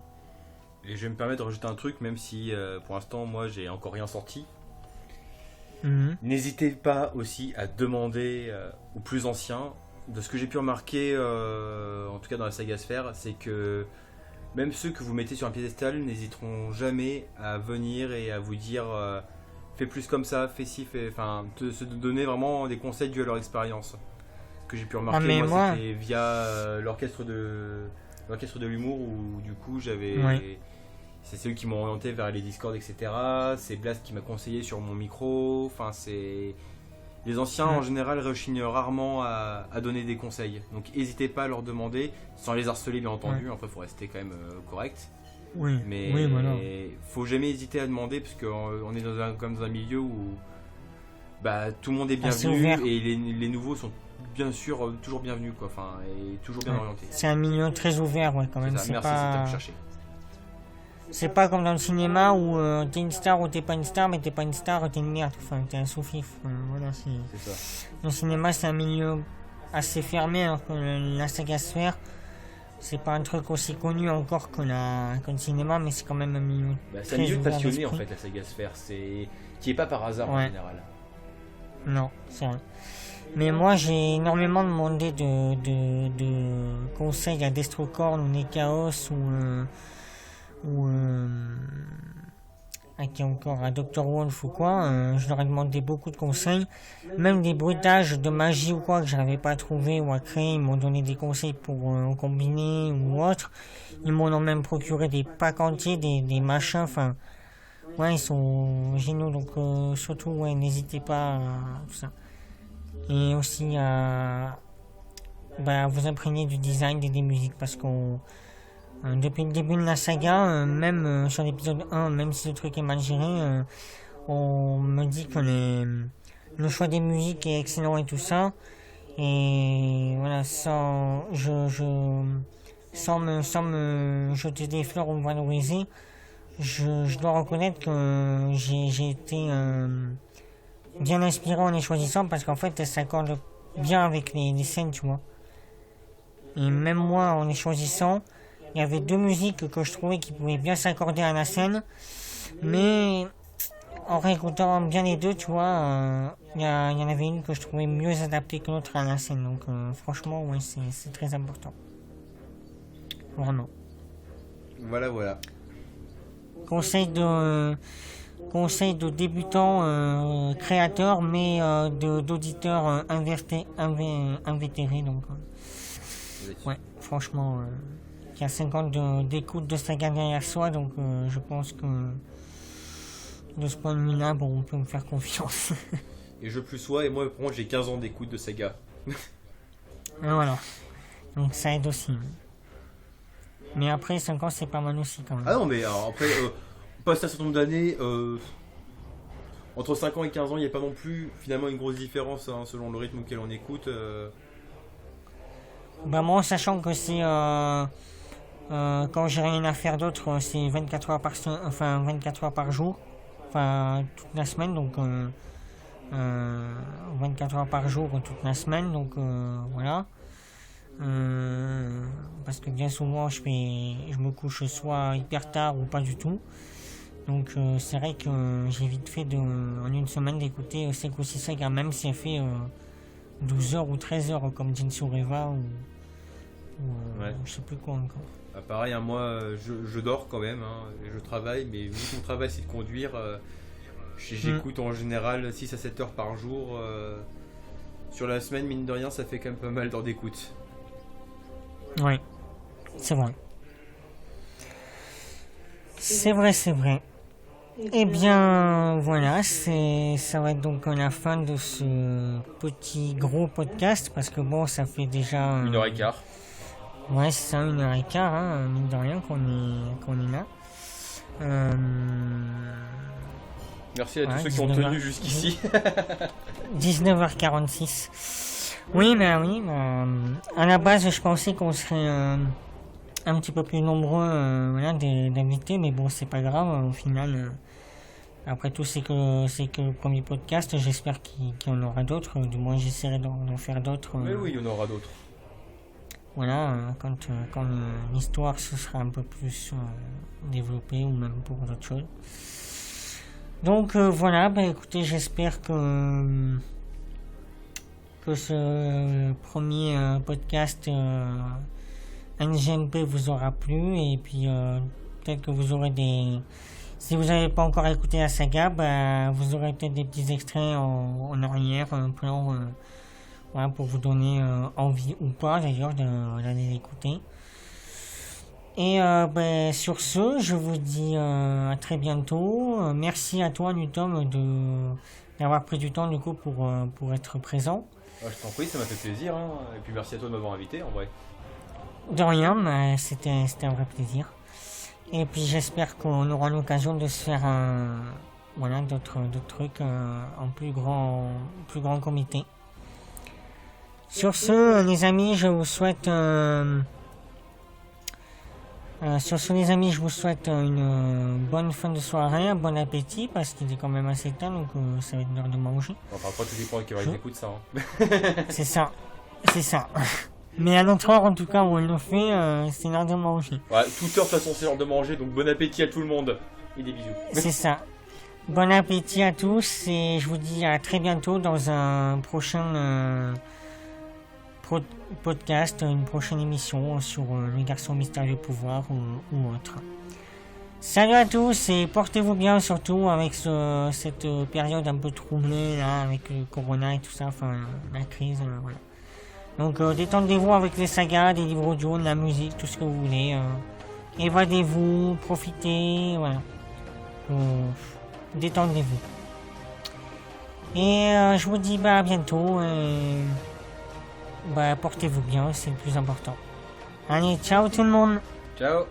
Et je vais me permettre de rajouter un truc, même si pour l'instant moi j'ai encore rien sorti. N'hésitez pas aussi à demander aux plus anciens. De ce que j'ai pu remarquer, en tout cas dans la saga Sphère, c'est que même ceux que vous mettez sur un piédestal n'hésiteront jamais à venir et à vous dire fais plus comme ça, fais ci, enfin, se donner vraiment des conseils dus à leur expérience. Ce que j'ai pu remarquer, moi, c'était via l'orchestre de l'humour, où du coup j'avais... Ouais. C'est ceux qui m'ont orienté vers les Discord, etc. C'est Blast qui m'a conseillé sur mon micro. Enfin, c'est... Les anciens, en général, rechignent rarement à donner des conseils. Donc, n'hésitez pas à leur demander, sans les harceler, bien entendu. Ouais. Après, il faut rester quand même correct. Oui, mais voilà. Faut jamais hésiter à demander, parce qu'on est comme dans un milieu où tout le monde est bienvenu et les nouveaux sont bien sûr toujours bienvenus, quoi. Enfin, et toujours bien orientés. C'est un milieu très ouvert, ouais, quand même. C'est ça. Merci, c'est à me chercher. C'est pas comme dans le cinéma où t'es une star ou t'es pas une star, mais t'es pas une star, t'es une merde, enfin t'es un sous-fif. Voilà, c'est ça. Le cinéma c'est un milieu assez fermé, alors que la saga Sphère, c'est pas un truc aussi connu encore que le cinéma, mais c'est quand même un milieu. C'est un milieu passionné en fait, la saga Sphère, qui est pas par hasard en général. Non, c'est vrai. Mais moi j'ai énormément demandé de conseils à Destrocorn ou Nekaos ou à Dr. Wolf ou quoi, je leur ai demandé beaucoup de conseils, même des bruitages de magie ou quoi que je n'avais pas trouvé ou à créer. Ils m'ont donné des conseils pour combiner ou autre. Ils m'ont même procuré des packs entiers, des machins, enfin ouais, ils sont géniaux. Donc surtout ouais, n'hésitez pas à tout ça, et aussi à vous imprégner du design et des musiques, parce qu'on depuis le début de la saga, même sur l'épisode 1, même si le truc est mal géré, on me dit que le choix des musiques est excellent et tout ça. Et voilà, sans me jeter des fleurs ou me valoriser, je dois reconnaître que j'ai été bien inspiré en les choisissant, parce qu'en fait, elles s'accordent bien avec les scènes, tu vois. Et même moi, en les choisissant, il y avait deux musiques que je trouvais qui pouvaient bien s'accorder à la scène, mais en réécoutant bien les deux, tu vois, il y en avait une que je trouvais mieux adaptée que l'autre à la scène. Donc franchement, ouais, c'est très important. Vraiment. Voilà. Conseil de débutants créateurs, mais d'auditeurs invétérés. Donc ouais, franchement... qui a 50 d'écoute de saga derrière soi, donc je pense que de ce point de vue-là, bon, on peut me faire confiance. Et je plus sois, et moi, par contre, j'ai 15 ans d'écoute de saga. Et voilà. Donc ça aide aussi. Mais après, 5 ans, c'est pas mal aussi quand même. Ah non, mais alors, après, passer un certain nombre d'années, entre 5 ans et 15 ans, il n'y a pas non plus finalement une grosse différence hein, selon le rythme auquel on écoute. Bah moi, sachant que c'est... quand j'ai rien à faire d'autre, c'est 24 heures enfin 24 heures par jour. Enfin, toute la semaine, donc... 24 heures par jour toute la semaine, donc voilà. Parce que bien souvent je me couche soit hyper tard ou pas du tout, donc c'est vrai que j'ai vite fait en une semaine d'écouter Sekou Saga, même si elle fait 12 heures ou 13 heures comme Jinsu Reva ou Ouais. je sais plus quoi encore. Ah, pareil, hein, moi je dors quand même, hein, et je travaille, mais vu que mon travail c'est de conduire, j'écoute en général 6 à 7 heures par jour. Sur la semaine, mine de rien, ça fait quand même pas mal d'heures d'écoute. Oui, c'est vrai. C'est vrai, c'est vrai. Eh bien, voilà, ça va être donc la fin de ce petit gros podcast, parce que bon, ça fait déjà... 1h15. Ouais, c'est ça, 1h15, hein, mine de rien qu'on est là. Merci à tous Ouais, ceux qui ont 19 tenu heures. jusqu'ici. 19h46. Oui, à la base, je pensais qu'on serait un petit peu plus nombreux voilà, d'invités, mais bon, c'est pas grave, au final... Après tout, c'est que le premier podcast. J'espère qu'il y en aura d'autres. Du moins, j'essaierai d'en faire d'autres. Mais oui, il y en aura d'autres. Voilà, quand l'histoire se sera un peu plus développée ou même pour d'autres choses. Donc voilà, bah écoutez, j'espère que ce premier podcast NGMP vous aura plu, et puis peut-être que vous aurez si vous n'avez pas encore écouté la saga, bah, vous aurez peut-être des petits extraits en arrière, un plan, voilà, pour vous donner envie ou pas d'ailleurs d'aller l'écouter. Et bah, sur ce, je vous dis à très bientôt. Merci à toi, Nutom, d'avoir pris du temps du coup pour être présent. Ouais, je t'en prie, ça m'a fait plaisir. Hein. Et puis merci à toi de m'avoir invité en vrai. De rien, mais c'était un vrai plaisir. Et puis j'espère qu'on aura l'occasion de se faire voilà, d'autres trucs en plus grand comité. Sur ce, les amis, je vous souhaite une bonne fin de soirée, un bon appétit, parce qu'il est quand même assez tard, donc ça va être l'heure de manger. Enfin, après, tout dépend qui écoute ça. Hein. C'est ça. Mais à notre heure, en tout cas, où on le fait, c'est l'heure de manger. Ouais, toute heure, de toute façon, c'est l'heure de manger, donc bon appétit à tout le monde. Et des bisous. C'est ça. Bon appétit à tous, et je vous dis à très bientôt dans un prochain podcast, une prochaine émission sur le garçon mystérieux pouvoir ou autre. Salut à tous, et portez-vous bien, surtout avec cette période un peu troublée, là, avec le corona et tout ça, enfin, la crise, voilà. Donc détendez-vous avec les sagas, des livres audio, de la musique, tout ce que vous voulez. Évadez-vous, profitez, voilà. Détendez-vous. Et je vous dis à bientôt. Portez-vous bien, c'est le plus important. Allez, ciao tout le monde. Ciao.